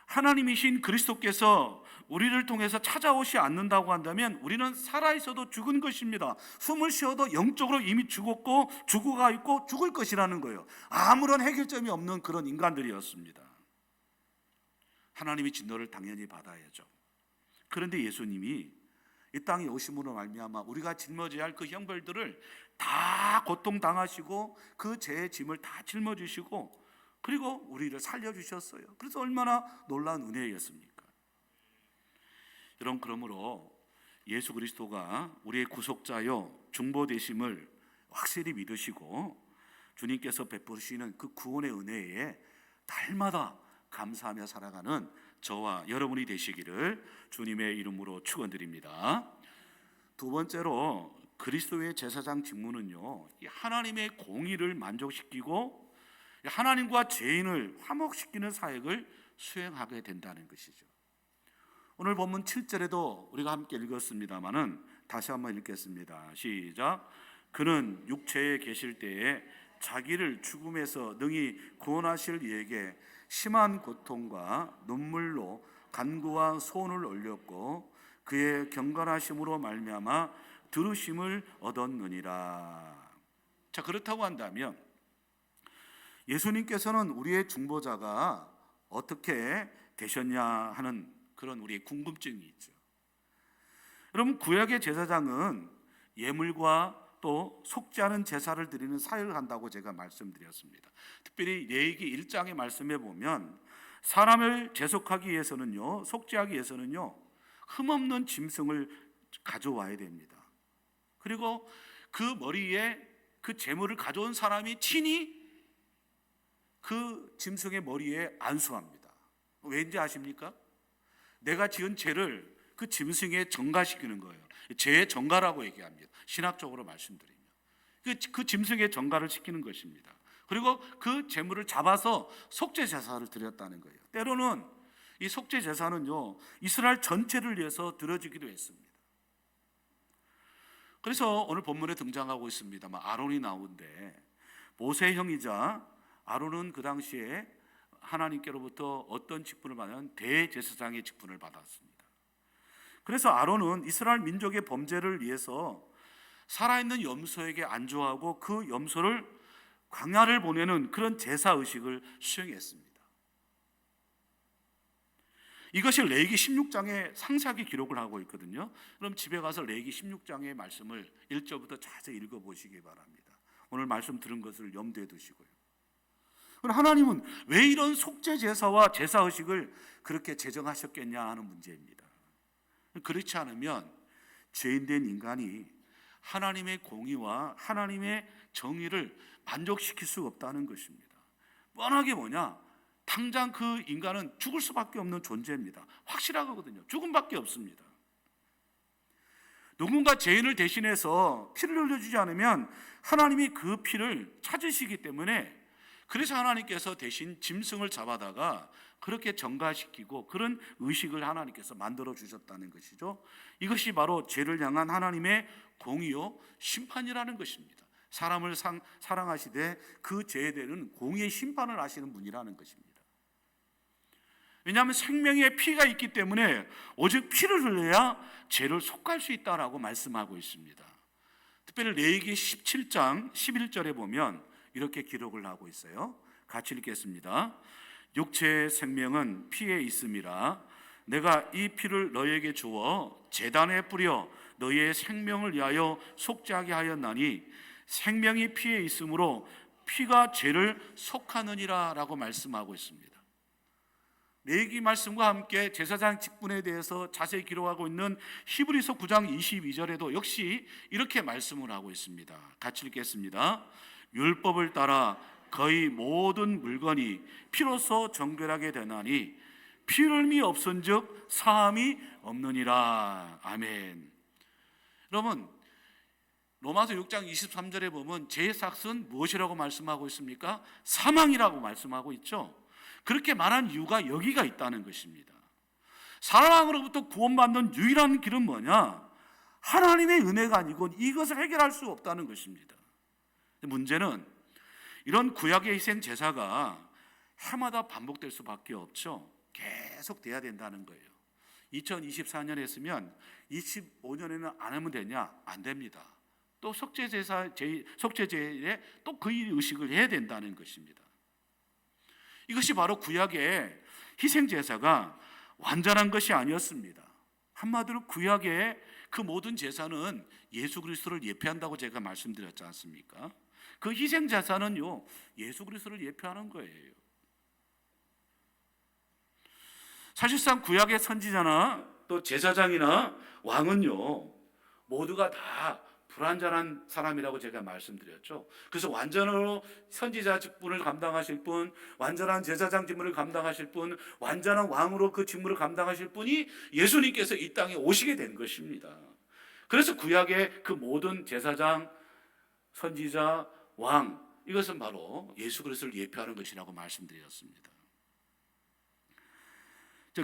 Speaker 2: 하나님이신 그리스도께서 우리를 통해서 찾아오지 않는다고 한다면 우리는 살아있어도 죽은 것입니다. 숨을 쉬어도 영적으로 이미 죽었고 죽어가 있고 죽을 것이라는 거예요. 아무런 해결점이 없는 그런 인간들이었습니다. 하나님이 진노를 당연히 받아야죠. 그런데 예수님이 이 땅에 오심으로 말미암아 우리가 짊어져야 할 그 형벌들을 다 고통당하시고 그 죄의 짐을 다 짊어지시고 그리고 우리를 살려주셨어요. 그래서 얼마나 놀라운 은혜였습니까? 여러분, 그러므로 예수 그리스도가 우리의 구속자요 중보되심을 확실히 믿으시고 주님께서 베푸시는 그 구원의 은혜에 날마다 감사하며 살아가는 저와 여러분이 되시기를 주님의 이름으로 축원드립니다. 두 번째로 그리스도의 제사장 직무는요, 하나님의 공의를 만족시키고 하나님과 죄인을 화목시키는 사역을 수행하게 된다는 것이죠. 오늘 본문 7절에도 우리가 함께 읽었습니다마는 다시 한번 읽겠습니다. 시작. 그는 육체에 계실 때에 자기를 죽음에서 능히 구원하실 이에게 심한 고통과 눈물로 간구와 소원을 올렸고 그의 경건하심으로 말미암아 들으심을 얻었느니라. 자, 그렇다고 한다면 예수님께서는 우리의 중보자가 어떻게 되셨냐 하는 그런 우리의 궁금증이 있죠. 여러분, 구약의 제사장은 예물과 또 속지 않은 제사를 드리는 사역을 한다고 제가 말씀드렸습니다. 특별히 레위기 1장의 말씀에 보면 사람을 제속하기 위해서는요, 속죄하기 위해서는요, 흠없는 짐승을 가져와야 됩니다. 그리고 그 머리에 그 제물을 가져온 사람이 친히 그 짐승의 머리에 안수합니다. 왠지 아십니까? 내가 지은 죄를 그 짐승에 전가시키는 거예요. 죄의 전가라고 얘기합니다. 신학적으로 말씀드리면 그 짐승의 전가를 시키는 것입니다. 그리고 그 제물을 잡아서 속죄 제사를 드렸다는 거예요. 때로는 이 속죄 제사는요, 이스라엘 전체를 위해서 드려지기도 했습니다. 그래서 오늘 본문에 등장하고 있습니다만 아론이 나오는데 모세 형이자 아론은 그 당시에 하나님께로부터 어떤 직분을 받냐면 대제사장의 직분을 받았습니다. 그래서 아론은 이스라엘 민족의 범죄를 위해서 살아있는 염소에게 안주하고 그 염소를 광야를 보내는 그런 제사 의식을 수행했습니다. 이것이 레위기 16장에 상세하게 기록을 하고 있거든요. 그럼 집에 가서 레위기 16장의 말씀을 1절부터 자세히 읽어보시기 바랍니다. 오늘 말씀 들은 것을 염두에 두시고요. 그럼 하나님은 왜 이런 속죄 제사와 제사 의식을 그렇게 제정하셨겠냐 하는 문제입니다. 그렇지 않으면 죄인된 인간이 하나님의 공의와 하나님의 정의를 만족시킬 수 없다는 것입니다. 뻔하게 뭐냐? 당장 그 인간은 죽을 수밖에 없는 존재입니다. 확실하거든요. 죽음밖에 없습니다. 누군가 죄인을 대신해서 피를 흘려주지 않으면 하나님이 그 피를 찾으시기 때문에, 그래서 하나님께서 대신 짐승을 잡아다가 그렇게 정가시키고 그런 의식을 하나님께서 만들어 주셨다는 것이죠. 이것이 바로 죄를 향한 하나님의 공의요 심판이라는 것입니다. 사람을 사랑하시되 그 죄에 대한 공의의 심판을 하시는 분이라는 것입니다. 왜냐하면 생명의 피가 있기 때문에 오직 피를 흘려야 죄를 속할 수 있다라고 말씀하고 있습니다. 특별히 레위기 17장 11절에 보면 이렇게 기록을 하고 있어요. 같이 읽겠습니다. 육체의 생명은 피에 있음이라 내가 이 피를 너희에게 주어 제단에 뿌려 너희의 생명을 위하여 속죄하게 하였나니 생명이 피에 있으므로 피가 죄를 속하느니라 라고 말씀하고 있습니다. 레위기 말씀과 함께 제사장 직분에 대해서 자세히 기록하고 있는 히브리서 9장 22절에도 역시 이렇게 말씀을 하고 있습니다. 같이 읽겠습니다. 율법을 따라 거의 모든 물건이 피로서 정결하게 되나니 피흘림이 없은즉 사함이 없느니라. 아멘. 여러분, 로마서 6장 23절에 보면 죄의 삭은 무엇이라고 말씀하고 있습니까? 사망이라고 말씀하고 있죠. 그렇게 말한 이유가 여기가 있다는 것입니다. 사랑으로부터 구원받는 유일한 길은 뭐냐? 하나님의 은혜가 아니고 이것을 해결할 수 없다는 것입니다. 문제는 이런 구약의 희생 제사가 해마다 반복될 수밖에 없죠. 계속 돼야 된다는 거예요. 2024년에 했으면 25년에는 안 하면 되냐? 안 됩니다. 또 속죄제에 또 그 의식을 해야 된다는 것입니다. 이것이 바로 구약의 희생제사가 완전한 것이 아니었습니다. 한마디로 구약의 그 모든 제사는 예수 그리스도를 예표한다고 제가 말씀드렸지 않습니까? 그 희생제사는요 예수 그리스도를 예표하는 거예요. 사실상 구약의 선지자나 또 제사장이나 왕은요 모두가 다 불완전한 사람이라고 제가 말씀드렸죠. 그래서 완전으로 선지자 직분을 감당하실 분, 완전한 제사장 직분을 감당하실 분, 완전한 왕으로 그 직무를 감당하실 분이 예수님께서 이 땅에 오시게 된 것입니다. 그래서 구약의 그 모든 제사장, 선지자, 왕, 이것은 바로 예수 그리스도를 예표하는 것이라고 말씀드렸습니다.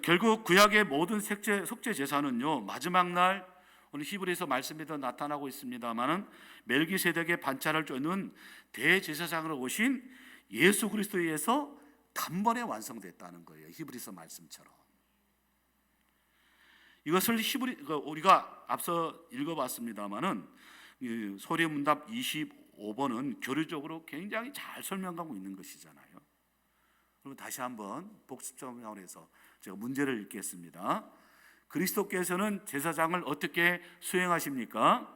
Speaker 2: 결국 구약의 모든 속죄 제사는요 마지막 날, 오늘 히브리서 말씀에도 나타나고 있습니다만은 멜기세덱의 반차를 쫓는 대제사장으로 오신 예수 그리스도에 의해서 단번에 완성됐다는 거예요. 히브리서 말씀처럼. 이것을 우리가 앞서 읽어봤습니다만은 소리문답 25번은 교류적으로 굉장히 잘 설명하고 있는 것이잖아요. 그럼 다시 한번 복습적 차원에서 제가 문제를 읽겠습니다. 그리스도께서는 제사장을 어떻게 수행하십니까?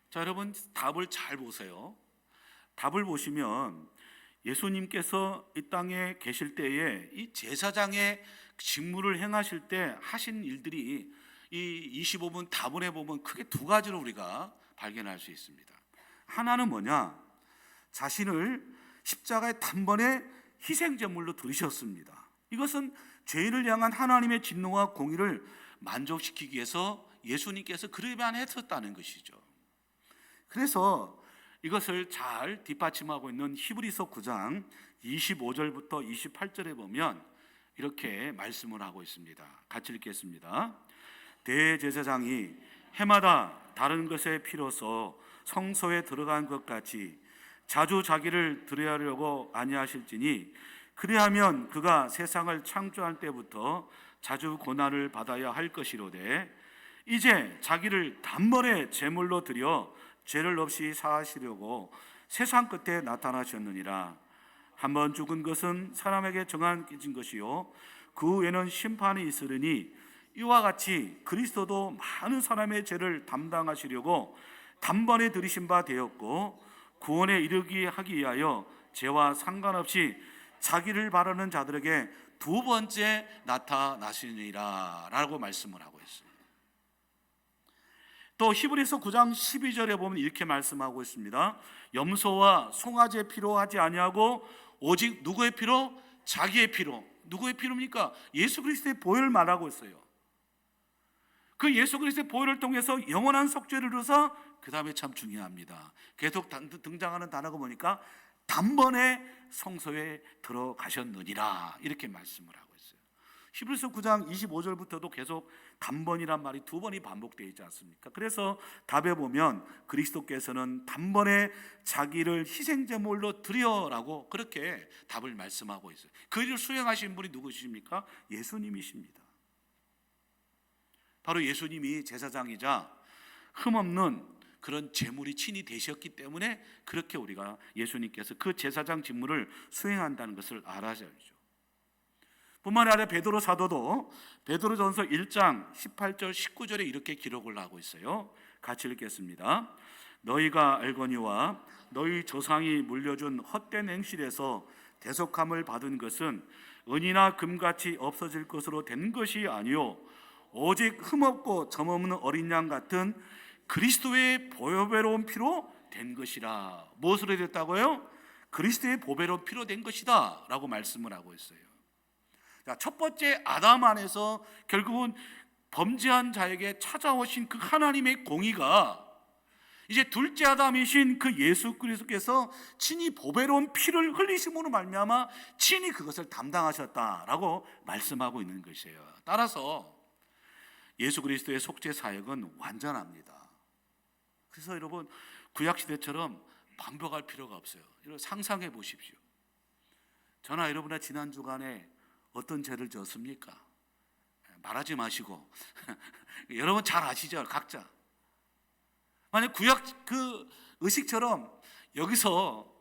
Speaker 2: 자, 여러분 답을 잘 보세요. 답을 보시면 예수님께서 이 땅에 계실 때에 이 제사장의 직무를 행하실 때 하신 일들이 이 25분 답문에 보면 크게 두 가지로 우리가 발견할 수 있습니다. 하나는 뭐냐? 자신을 십자가에 단번에 희생제물로 드리셨습니다. 이것은 죄인을 향한 하나님의 진노와 공의를 만족시키기 위해서 예수님께서 그러한 했었다는 것이죠. 그래서 이것을 잘 뒷받침하고 있는 히브리서 9장 25절부터 28절에 보면 이렇게 말씀을 하고 있습니다. 같이 읽겠습니다. 대제사장이 해마다 다른 것에 필요서 성소에 들어간 것 같이 자주 자기를 드려하려고 아니하실지니 그리하면 그가 세상을 창조할 때부터 자주 고난을 받아야 할 것이로되 이제 자기를 단번에 제물로 드려 죄를 없이 사하시려고 세상 끝에 나타나셨느니라. 한번 죽은 것은 사람에게 정한 것이요 그 후에는 심판이 있으리니 이와 같이 그리스도도 많은 사람의 죄를 담당하시려고 단번에 들이신 바 되었고 구원에 이르게 하기 위하여 죄와 상관없이 자기를 바라는 자들에게 두 번째 나타나시니라 라고 말씀을 하고 있어요. 또 히브리서 9장 12절에 보면 이렇게 말씀하고 있습니다. 염소와 송아지의 피로 하지 아니하고 오직 누구의 피로? 자기의 피로. 누구의 피로입니까? 예수 그리스도의 보혈을 말하고 있어요. 그 예수 그리스도의 보혈을 통해서 영원한 속죄를 이루어서 그 다음에 참 중요합니다. 계속 등장하는 단어가 뭐니까 단번에 성소에 들어가셨느니라 이렇게 말씀을 하고 있어요. 히브리서 9장 25절부터도 계속 단번이란 말이 두 번이 반복되어 있지 않습니까? 그래서 답에 보면 그리스도께서는 단번에 자기를 희생제물로 드려라고 그렇게 답을 말씀하고 있어요. 그 일을 수행하신 분이 누구십니까? 예수님이십니다. 바로 예수님이 제사장이자 흠없는 그런 제물이 친히 되셨기 때문에 그렇게 우리가 예수님께서 그 제사장 직무를 수행한다는 것을 알아야죠. 뿐만 아니라 베드로 사도도 베드로전서 1장 18절 19절에 이렇게 기록을 하고 있어요. 같이 읽겠습니다. 너희가 알거니와 너희 조상이 물려준 헛된 행실에서 대속함을 받은 것은 은이나 금같이 없어질 것으로 된 것이 아니요 오직 흠없고 점없는 어린 양 같은 그리스도의 보배로운 피로 된 것이라. 무엇으로 됐다고요? 그리스도의 보배로운 피로 된 것이다 라고 말씀을 하고 있어요. 자, 첫 번째 아담 안에서 결국은 범죄한 자에게 찾아오신 그 하나님의 공의가 이제 둘째 아담이신 그 예수 그리스도께서 친히 보배로운 피를 흘리심으로 말미암아 친히 그것을 담당하셨다라고 말씀하고 있는 것이에요. 따라서 예수 그리스도의 속죄 사역은 완전합니다. 그래서 여러분 구약 시대처럼 반복할 필요가 없어요. 여러분 상상해 보십시오. 저나 여러분의 지난 주간에 어떤 죄를 지었습니까? 말하지 마시고 여러분 잘 아시죠? 각자. 만약 구약 그 의식처럼 여기서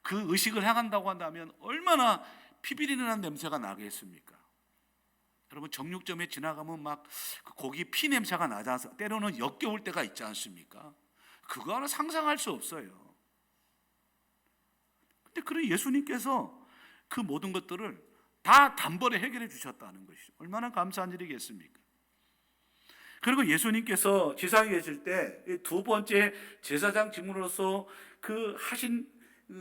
Speaker 2: 그 의식을 행한다고 한다면 얼마나 피비린내는 냄새가 나겠습니까? 여러분 정육점에 지나가면 막 그 고기 피 냄새가 나지 않습니까? 때로는 역겨울 때가 있지 않습니까? 그거 하나 상상할 수 없어요. 근데 그런 예수님께서 그 모든 것들을 다 단번에 해결해 주셨다는 것이죠. 얼마나 감사한 일이겠습니까? 그리고 예수님께서 지상에 계실 때 두 번째 제사장 직무로서 그 하신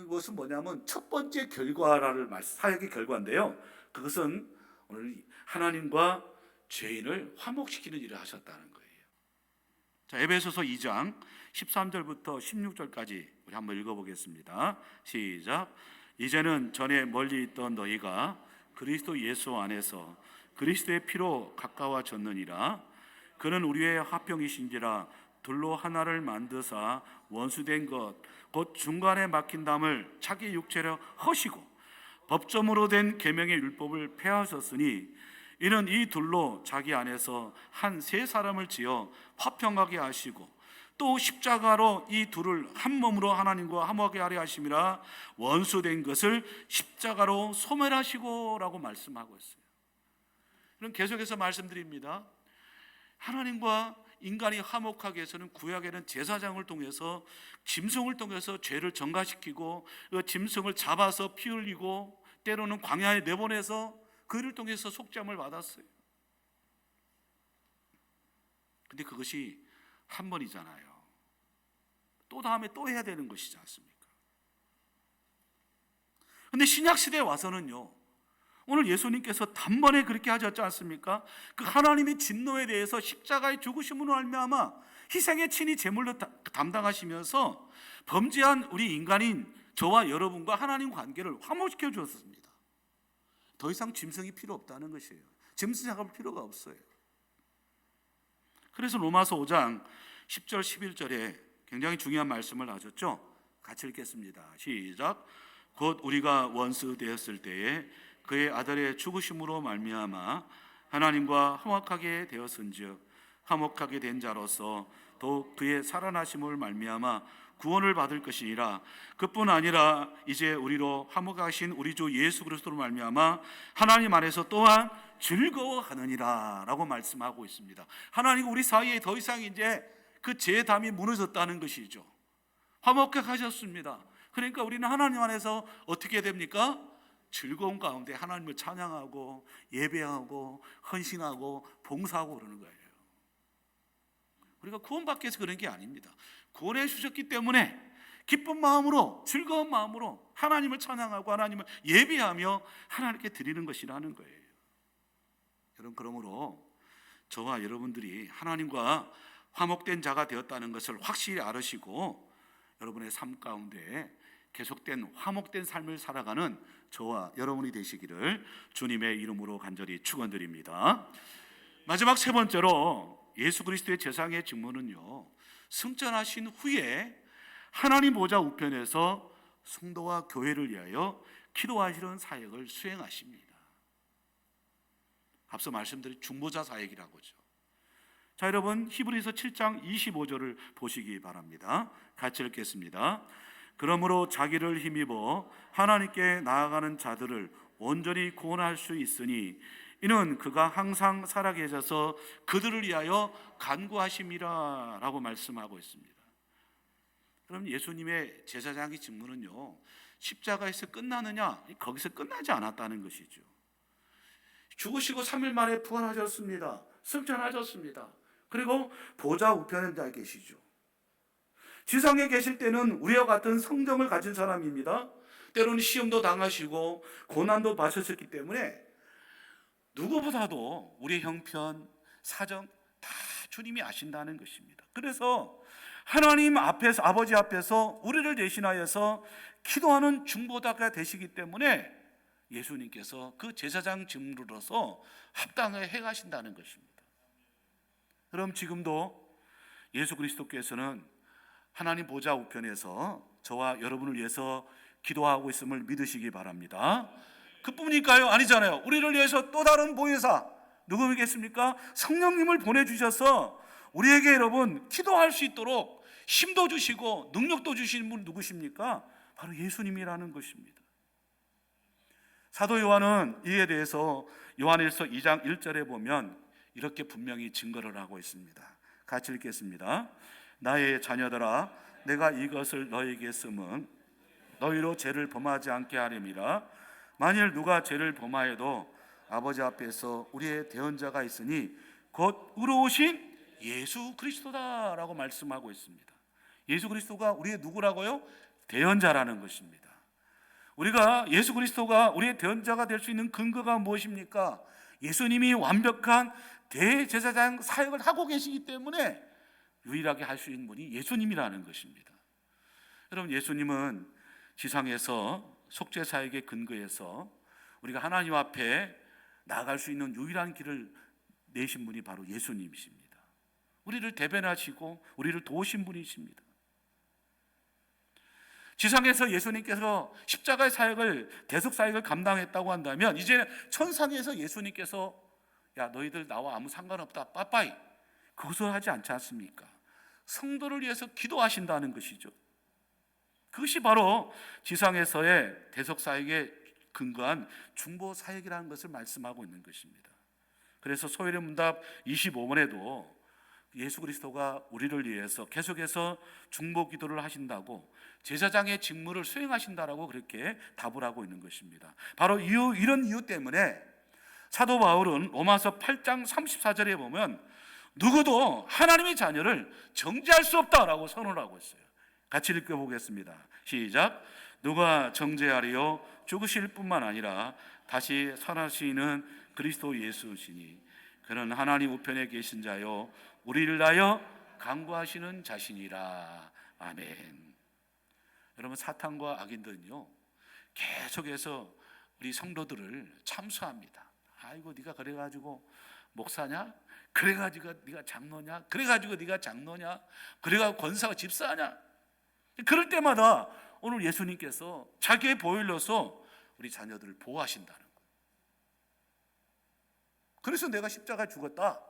Speaker 2: 것은 뭐냐면 첫 번째 결과를 사역의 결과인데요. 그것은 오늘 하나님과 죄인을 화목시키는 일을 하셨다는 거예요. 자, 에베소서 2장 13절부터 16절까지 우리 한번 읽어보겠습니다. 시작. 이제는 전에 멀리 있던 너희가 그리스도 예수 안에서 그리스도의 피로 가까워졌느니라. 그는 우리의 화평이신지라 둘로 하나를 만드사 원수된 것 곧 중간에 막힌 담을 자기 육체로 허시고 법점으로 된 계명의 율법을 폐하셨으니 이는 이 둘로 자기 안에서 한 세 사람을 지어 화평하게 하시고 또 십자가로 이 둘을 한 몸으로 하나님과 화목하게 하려 하심이라. 원수된 것을 십자가로 소멸하시고 라고 말씀하고 있어요. 그럼 계속해서 말씀드립니다. 하나님과 인간이 화목하게 해서는 구약에는 제사장을 통해서 짐승을 통해서 죄를 정가시키고 그 짐승을 잡아서 피 흘리고 때로는 광야에 내보내서 그를 통해서 속죄함을 받았어요. 근데 그것이 한 번이잖아요. 또 다음에 또 해야 되는 것이지 않습니까? 근데 신약 시대에 와서는요, 오늘 예수님께서 단번에 그렇게 하셨지 않습니까? 그 하나님의 진노에 대해서 십자가의 죽으심으로 말미암아 희생의 친히 제물로 담당하시면서 범죄한 우리 인간인 저와 여러분과 하나님 관계를 화목시켜 주었습니다. 더 이상 짐승이 필요 없다는 것이에요. 짐승 작업할 필요가 없어요. 그래서 로마서 5장 10절 11절에 굉장히 중요한 말씀을 하셨죠. 같이 읽겠습니다. 시작. 곧 우리가 원수 되었을 때에 그의 아들의 죽으심으로 말미암아 하나님과 화목하게 되었은즉 화목하게 된 자로서 더욱 그의 살아나심을 말미암아 구원을 받을 것이니라. 그뿐 아니라 이제 우리로 화목하신 우리 주 예수 그리스도로 말미암아 하나님 안에서 또한 즐거워하느니라 라고 말씀하고 있습니다. 하나님 우리 사이에 더 이상 이제 그 죄담이 무너졌다는 것이죠. 화목하게 하셨습니다. 그러니까 우리는 하나님 안에서 어떻게 됩니까? 즐거운 가운데 하나님을 찬양하고 예배하고 헌신하고 봉사하고 그러는 거예요. 우리가 구원받기 위해서 그런 게 아닙니다. 구원해 주셨기 때문에 기쁜 마음으로 즐거운 마음으로 하나님을 찬양하고 하나님을 예배하며 하나님께 드리는 것이라는 거예요. 여러분, 그러므로 저와 여러분들이 하나님과 화목된 자가 되었다는 것을 확실히 알으시고 여러분의 삶 가운데 계속된 화목된 삶을 살아가는 저와 여러분이 되시기를 주님의 이름으로 간절히 축원드립니다. 마지막 세 번째로 예수 그리스도의 제사장의 직무는요, 승천하신 후에 하나님 보좌 우편에서 성도와 교회를 위하여 기도하시는 사역을 수행하십니다. 앞서 말씀드린 중보자 사역이라고 하죠. 자, 여러분 히브리서 7장 25절을 보시기 바랍니다. 같이 읽겠습니다. 그러므로 자기를 힘입어 하나님께 나아가는 자들을 온전히 구원할 수 있으니 이는 그가 항상 살아계셔서 그들을 위하여 간구하심이라 라고 말씀하고 있습니다. 그럼 예수님의 제사장의 직무는요, 십자가에서 끝나느냐? 거기서 끝나지 않았다는 것이죠. 죽으시고 3일 만에 부활하셨습니다. 승천하셨습니다. 그리고 보좌 우편에 자 계시죠. 지상에 계실 때는 우리와 같은 성정을 가진 사람입니다. 때로는 시험도 당하시고 고난도 받으셨기 때문에 누구보다도 우리의 형편, 사정 다 주님이 아신다는 것입니다. 그래서 하나님 앞에서, 아버지 앞에서 우리를 대신하여서 기도하는 중보자가 되시기 때문에 예수님께서 그 제사장 직무로서 합당하게 행하신다는 것입니다. 그럼 지금도 예수 그리스도께서는 하나님 보좌 우편에서 저와 여러분을 위해서 기도하고 있음을 믿으시기 바랍니다. 그뿐일까요? 아니잖아요. 우리를 위해서 또 다른 보혜사 누구겠습니까? 성령님을 보내주셔서 우리에게 여러분 기도할 수 있도록 힘도 주시고 능력도 주시는 분 누구십니까? 바로 예수님이라는 것입니다. 사도 요한은 이에 대해서 요한일서 2장 1절에 보면 이렇게 분명히 증거를 하고 있습니다. 같이 읽겠습니다. 나의 자녀들아, 내가 이것을 너희에게 쓰면 너희로 죄를 범하지 않게 하렴이라. 만일 누가 죄를 범하여도 아버지 앞에서 우리의 대언자가 있으니 곧 의로우신 예수 그리스도다라고 말씀하고 있습니다. 예수 그리스도가 우리의 누구라고요? 대언자라는 것입니다. 우리가 예수 그리스도가 우리의 대언자가 될 수 있는 근거가 무엇입니까? 예수님이 완벽한 대제사장 사역을 하고 계시기 때문에 유일하게 할 수 있는 분이 예수님이라는 것입니다. 여러분, 예수님은 지상에서 속죄 사역의 근거에서 우리가 하나님 앞에 나아갈 수 있는 유일한 길을 내신 분이 바로 예수님이십니다. 우리를 대변하시고 우리를 도우신 분이십니다. 지상에서 예수님께서 십자가의 사역을, 대속 사역을 감당했다고 한다면 이제 천상에서 예수님께서 야, 너희들 나와 아무 상관없다, 빠빠이, 그것을 하지 않지 않습니까? 성도를 위해서 기도하신다는 것이죠. 그것이 바로 지상에서의 대속 사역에 근거한 중보 사역이라는 것을 말씀하고 있는 것입니다. 그래서 소요의 문답 25번에도 예수 그리스도가 우리를 위해서 계속해서 중보 기도를 하신다고, 제사장의 직무를 수행하신다라고 그렇게 답을 하고 있는 것입니다. 바로 이런 이유 때문에 사도 바울은 로마서 8장 34절에 보면 누구도 하나님의 자녀를 정죄할 수 없다라고 선언하고 있어요. 같이 읽어보겠습니다. 시작. 누가 정죄하리요? 죽으실 뿐만 아니라 다시 살아나시는 그리스도 예수시니 그는 하나님 우편에 계신 자요 우리를 하여 강구하시는 자신이라. 아멘. 여러분, 사탄과 악인들은요 계속해서 우리 성도들을 참수합니다. 아이고 네가 그래가지고 목사냐? 그래가지고 네가 장로냐? 그래가지고 네가 장로냐? 그래가지고 권사가 집사냐? 그럴 때마다 오늘 예수님께서 자기의 보혈로서 우리 자녀들을 보호하신다는 거예요. 그래서 내가 십자가에 죽었다,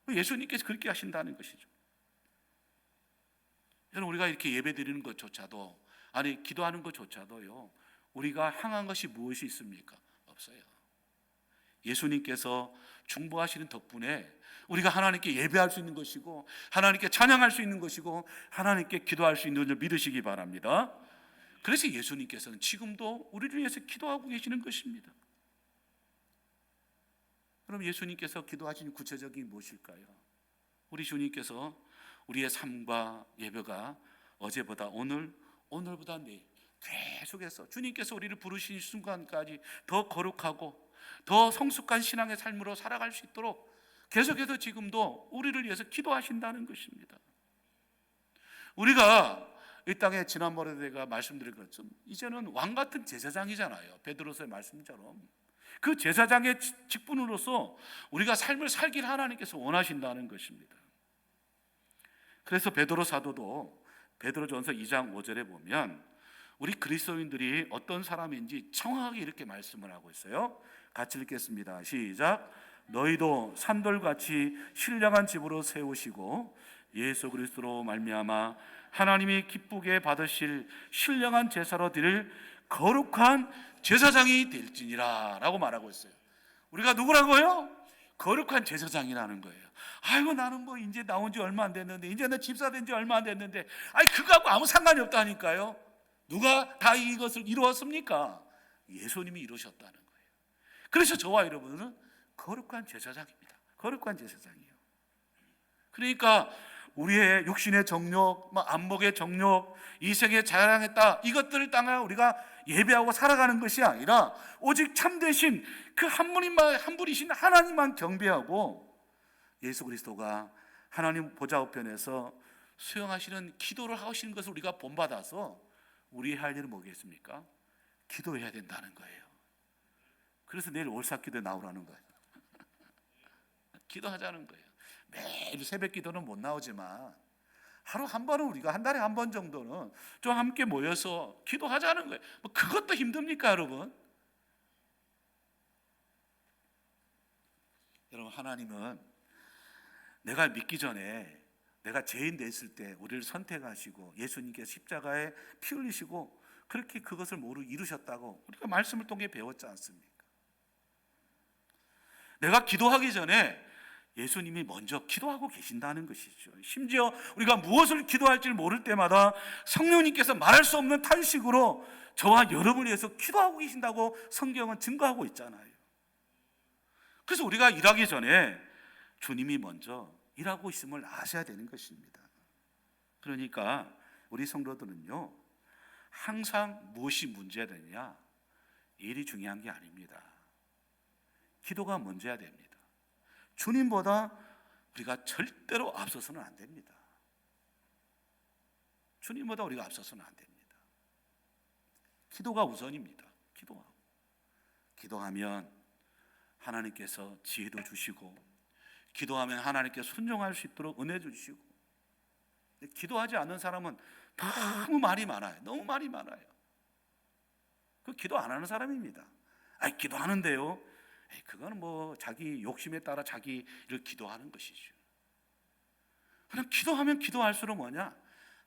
Speaker 2: 예수님께서 그렇게 하신다는 것이죠. 여러분, 우리가 이렇게 예배 드리는 것조차도, 아니 기도하는 것조차도요, 우리가 향한 것이 무엇이 있습니까? 없어요. 예수님께서 중보하시는 덕분에 우리가 하나님께 예배할 수 있는 것이고, 하나님께 찬양할 수 있는 것이고, 하나님께 기도할 수 있는 줄 믿으시기 바랍니다. 그래서 예수님께서는 지금도 우리를 위해서 기도하고 계시는 것입니다. 그럼 예수님께서 기도하시는 구체적인 무엇일까요? 우리 주님께서 우리의 삶과 예배가 어제보다 오늘, 오늘보다 내일 계속해서 주님께서 우리를 부르신 순간까지 더 거룩하고 더 성숙한 신앙의 삶으로 살아갈 수 있도록 계속해서 지금도 우리를 위해서 기도하신다는 것입니다. 우리가 이 땅에 지난번에 내가 말씀드린 것처럼 이제는 왕같은 제사장이잖아요. 베드로서의 말씀처럼 그 제사장의 직분으로서 우리가 삶을 살길 하나님께서 원하신다는 것입니다. 그래서 베드로 사도도 베드로전서 2장 5절에 보면 우리 그리스도인들이 어떤 사람인지 정확하게 이렇게 말씀을 하고 있어요. 같이 읽겠습니다. 시작. 너희도 산돌같이 신령한 집으로 세우시고 예수 그리스도로 말미암아 하나님이 기쁘게 받으실 신령한 제사로 드릴 거룩한 제사장이 될지니라 라고 말하고 있어요. 우리가 누구라고요? 거룩한 제사장이라는 거예요. 아이고 나는 뭐 이제 나온 지 얼마 안 됐는데, 이제 나 집사 된 지 얼마 안 됐는데, 아이 그거하고 아무 상관이 없다니까요. 누가 다 이것을 이루었습니까? 예수님이 이루셨다는 거예요. 그래서 저와 여러분은 거룩한 제사장입니다. 거룩한 제사장이에요. 그러니까 우리의 육신의 정욕, 안목의 정욕, 이생에 자랑했다, 이것들을 따라 우리가 예배하고 살아가는 것이 아니라 오직 참되신 그 한 분이신 하나님만 경배하고 예수 그리스도가 하나님 보좌 우편에서 수용하시는 기도를 하시는 것을 우리가 본받아서 우리 할 일은 뭐겠습니까? 기도해야 된다는 거예요. 그래서 내일 월삭기도에 나오라는 거예요. 기도하자는 거예요. 매일 새벽 기도는 못 나오지만 하루 한 번은, 우리가 한 달에 한 번 정도는 좀 함께 모여서 기도하자는 거예요. 뭐 그것도 힘듭니까, 여러분? 여러분, 하나님은 내가 믿기 전에, 내가 죄인 됐을 때 우리를 선택하시고 예수님께서 십자가에 피 흘리시고 그렇게 그것을 모두 이루셨다고 우리가 말씀을 통해 배웠지 않습니까? 내가 기도하기 전에 예수님이 먼저 기도하고 계신다는 것이죠. 심지어 우리가 무엇을 기도할지 모를 때마다 성령님께서 말할 수 없는 탄식으로 저와 여러분을 위해서 기도하고 계신다고 성경은 증거하고 있잖아요. 그래서 우리가 일하기 전에 주님이 먼저 일하고 있음을 아셔야 되는 것입니다. 그러니까 우리 성도들은요, 항상 무엇이 문제되냐, 일이 중요한 게 아닙니다. 기도가 먼저야 됩니다. 주님보다 우리가 절대로 앞서서는 안 됩니다. 주님보다 우리가 앞서서는 안 됩니다. 기도가 우선입니다. 기도하면 하나님께서 지혜도 주시고, 기도하면 하나님께 순종할 수 있도록 은혜 주시고, 기도하지 않는 사람은 너무 말이 많아요. 너무 말이 많아요. 그 기도 안 하는 사람입니다. 기도하는데요, 그거는 뭐 자기 욕심에 따라 자기를 기도하는 것이죠. 그냥 기도하면 기도할수록 뭐냐,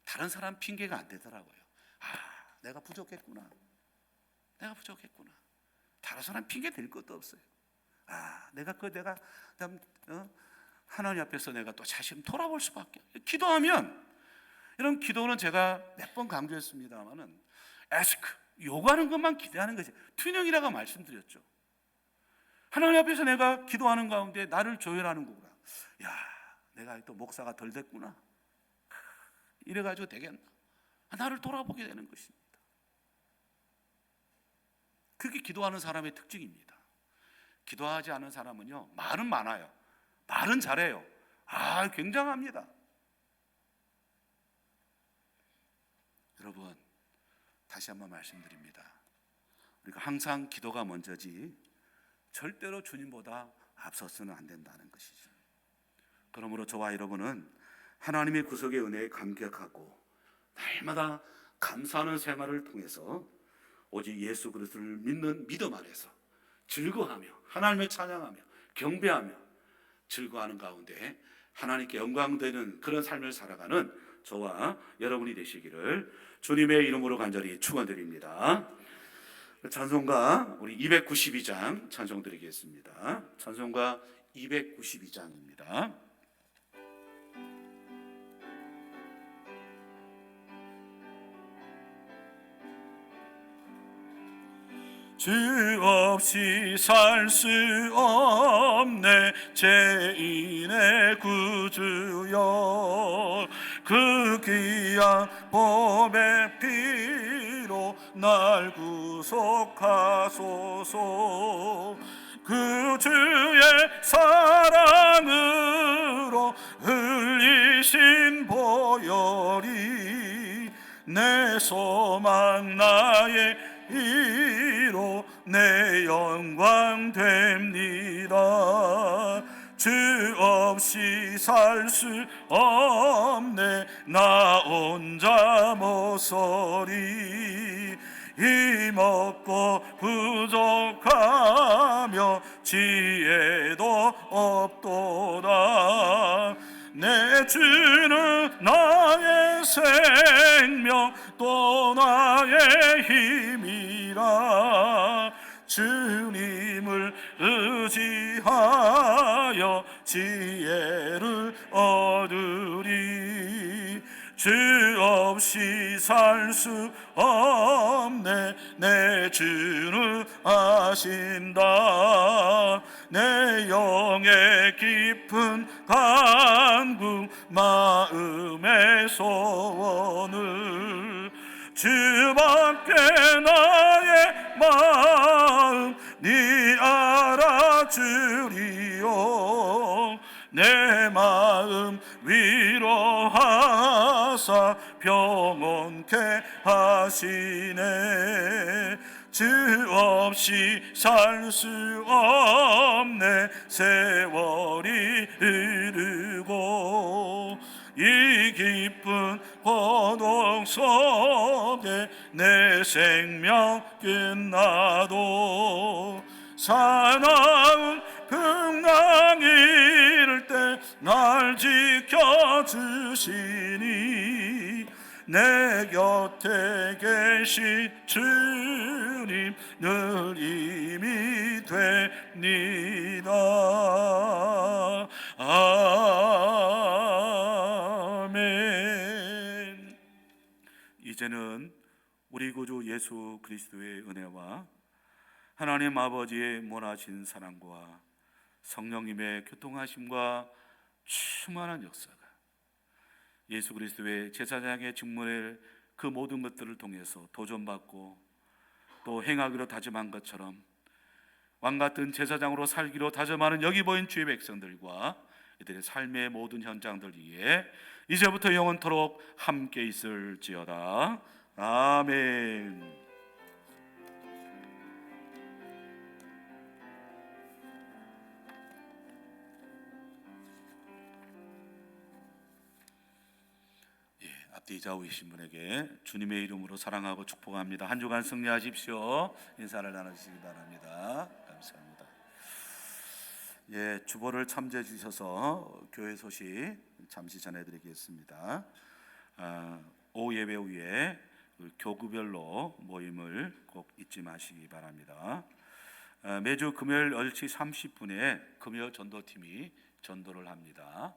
Speaker 2: 다른 사람 핑계가 안 되더라고요. 내가 부족했구나. 다른 사람 핑계 댈 것도 없어요. 내가 하나님 앞에서 내가 또 자신 돌아볼 수밖에. 기도하면, 이런 기도는 제가 몇 번 강조했습니다만은 ask, 요구하는 것만 기대하는 것이 튜닝이라고 말씀드렸죠. 하나님 앞에서 내가 기도하는 가운데 나를 조율하는 거구나. 내가 또 목사가 덜 됐구나. 이래가지고 되겠나? 나를 돌아보게 되는 것입니다. 그게 기도하는 사람의 특징입니다. 기도하지 않은 사람은요, 말은 많아요. 말은 잘해요. 굉장합니다. 여러분, 다시 한번 말씀드립니다. 우리가 항상 기도가 먼저지 절대로 주님보다 앞서서는 안 된다는 것이죠. 그러므로 저와 여러분은 하나님의 구속의 은혜에 감격하고 날마다 감사하는 생활을 통해서 오직 예수 그리스도를 믿는 믿음 안에서 즐거워하며 하나님을 찬양하며 경배하며 즐거워하는 가운데 하나님께 영광되는 그런 삶을 살아가는 저와 여러분이 되시기를 주님의 이름으로 간절히 축원드립니다. 찬송가 우리 292장 찬송 드리겠습니다. 찬송가 292장입니다.
Speaker 3: 주 없이 살 수 없네 죄인의 구주여 그 귀한 보배 피로 날 구속하소서 그 주의 사랑으로 흘리신 보혈이 내 소망 나의 이로 내 영광 됩니다. 주 없이 살 수 없네 나 혼자 모서리 힘없고 부족하며 지혜도 없도다. 내 주는 나의 생명 또 나의 힘이라 주님을 의지하여 지혜를 얻으리. 주 없이 살 수 없네 내 주는 아신다. 내 영의 깊은 간구 마음의 소원을 주밖에 나의 마음 네 알아주리요. 내 마음 위로하사 평온케 하시네. 주 없이 살 수 없네 세월이 흐르고 이 깊은 고독 속에 내 생명 끝나도 사나운 풍랑이 이를 때 날 지켜주시니 내 곁에 계신 주님 늘 힘이 됩니다. 아멘.
Speaker 2: 이제는 우리 구주 예수 그리스도의 은혜와 하나님 아버지의 무한하신 사랑과 성령님의 교통하심과 충만한 역사가 예수 그리스도의 제사장의 직분의 그 모든 것들을 통해서 도전받고 또 행하기로 다짐한 것처럼 왕같은 제사장으로 살기로 다짐하는 여기 보인 주의 백성들과 이들의 삶의 모든 현장들 위에 이제부터 영원토록 함께 있을지어다. 아멘. 앞뒤 좌우 계신 분에게 주님의 이름으로 사랑하고 축복합니다. 한 주간 승리하십시오. 인사를 나누시기 바랍니다. 감사합니다. 주보를 참조해 주셔서 교회 소식 잠시 전해드리겠습니다. 오후 예배 후에 교구별로 모임을 꼭 잊지 마시기 바랍니다. 매주 금요일 10시 30분에 금요 전도팀이 전도를 합니다.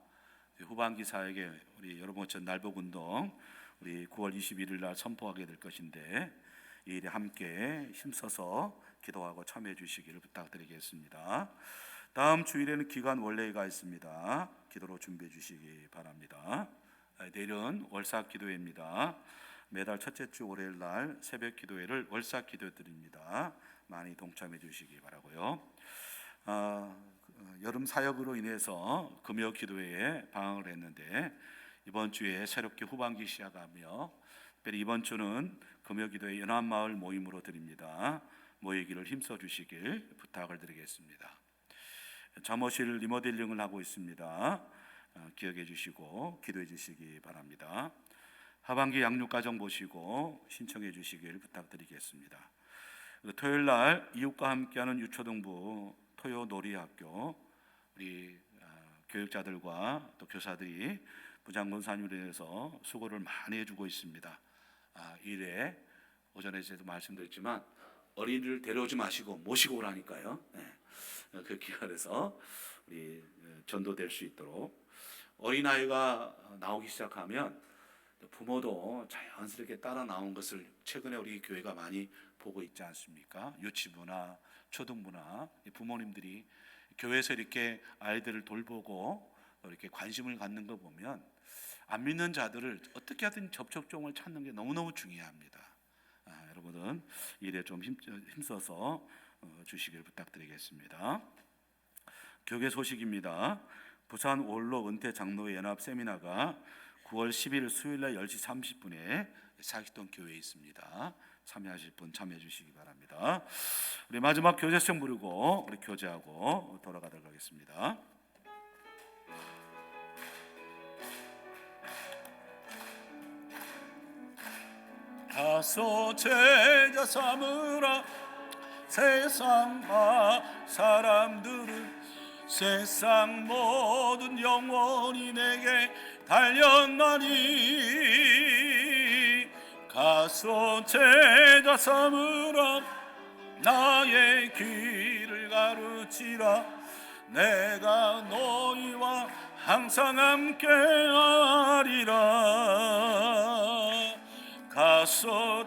Speaker 2: 후반기 사역에 우리 여러분처럼 날복운동 우리 9월 21일 날 선포하게 될 것인데 이 일에 함께 힘써서 기도하고 참여해 주시기를 부탁드리겠습니다. 다음 주일에는 기간 원래가 있습니다. 기도로 준비해 주시기 바랍니다. 내일은 월삭 기도회입니다. 매달 첫째 주 월요일 날 새벽 기도회를 월삭 기도 드립니다. 많이 동참해 주시기 바라고요. 여름 사역으로 인해서 금요 기도회에 방황을 했는데 이번 주에 새롭게 후반기 시작하며
Speaker 3: 특별히 이번 주는 금요기도의 연합마을 모임으로 드립니다. 모이기를 힘써 주시길 부탁을 드리겠습니다. 잠옷실 리모델링을 하고 있습니다. 기억해 주시고 기도해 주시기 바랍니다. 하반기 양육가정 보시고 신청해 주시길 부탁드리겠습니다. 토요일 날 이웃과 함께하는 유초등부 토요놀이학교 우리 교육자들과 또 교사들이 부장검사님에 대해서 수고를 많이 해주고 있습니다. 일에 오전에 제도 말씀드렸지만 어린이를 데려오지 마시고 모시고 오라니까요. 그 기간에서 우리 전도될 수 있도록 어린아이가 나오기 시작하면 부모도 자연스럽게 따라 나온 것을 최근에 우리 교회가 많이 보고 있지 않습니까? 유치부나 초등부나 부모님들이 교회에서 이렇게 아이들을 돌보고 이렇게 관심을 갖는 거 보면 안 믿는 자들을 어떻게 하든 접촉점을 찾는 게 너무너무 중요합니다. 여러분은 일에 좀 힘써서 주시길 부탁드리겠습니다. 교계 소식입니다. 부산 원로 은퇴 장로회 연합 세미나가 9월 10일 수요일날 10시 30분에 사기동 교회에 있습니다. 참여하실 분 참여해 주시기 바랍니다. 우리 마지막 교제성 부르고 우리 교제하고 돌아가도록 하겠습니다. 가서 제자 삼으라 세상 사람들은 세상 모든 영혼이 내게 달렸나니 가서 제자 삼으라 나의 길을 가르치라 내가 너희와 항상 함께하리라 가서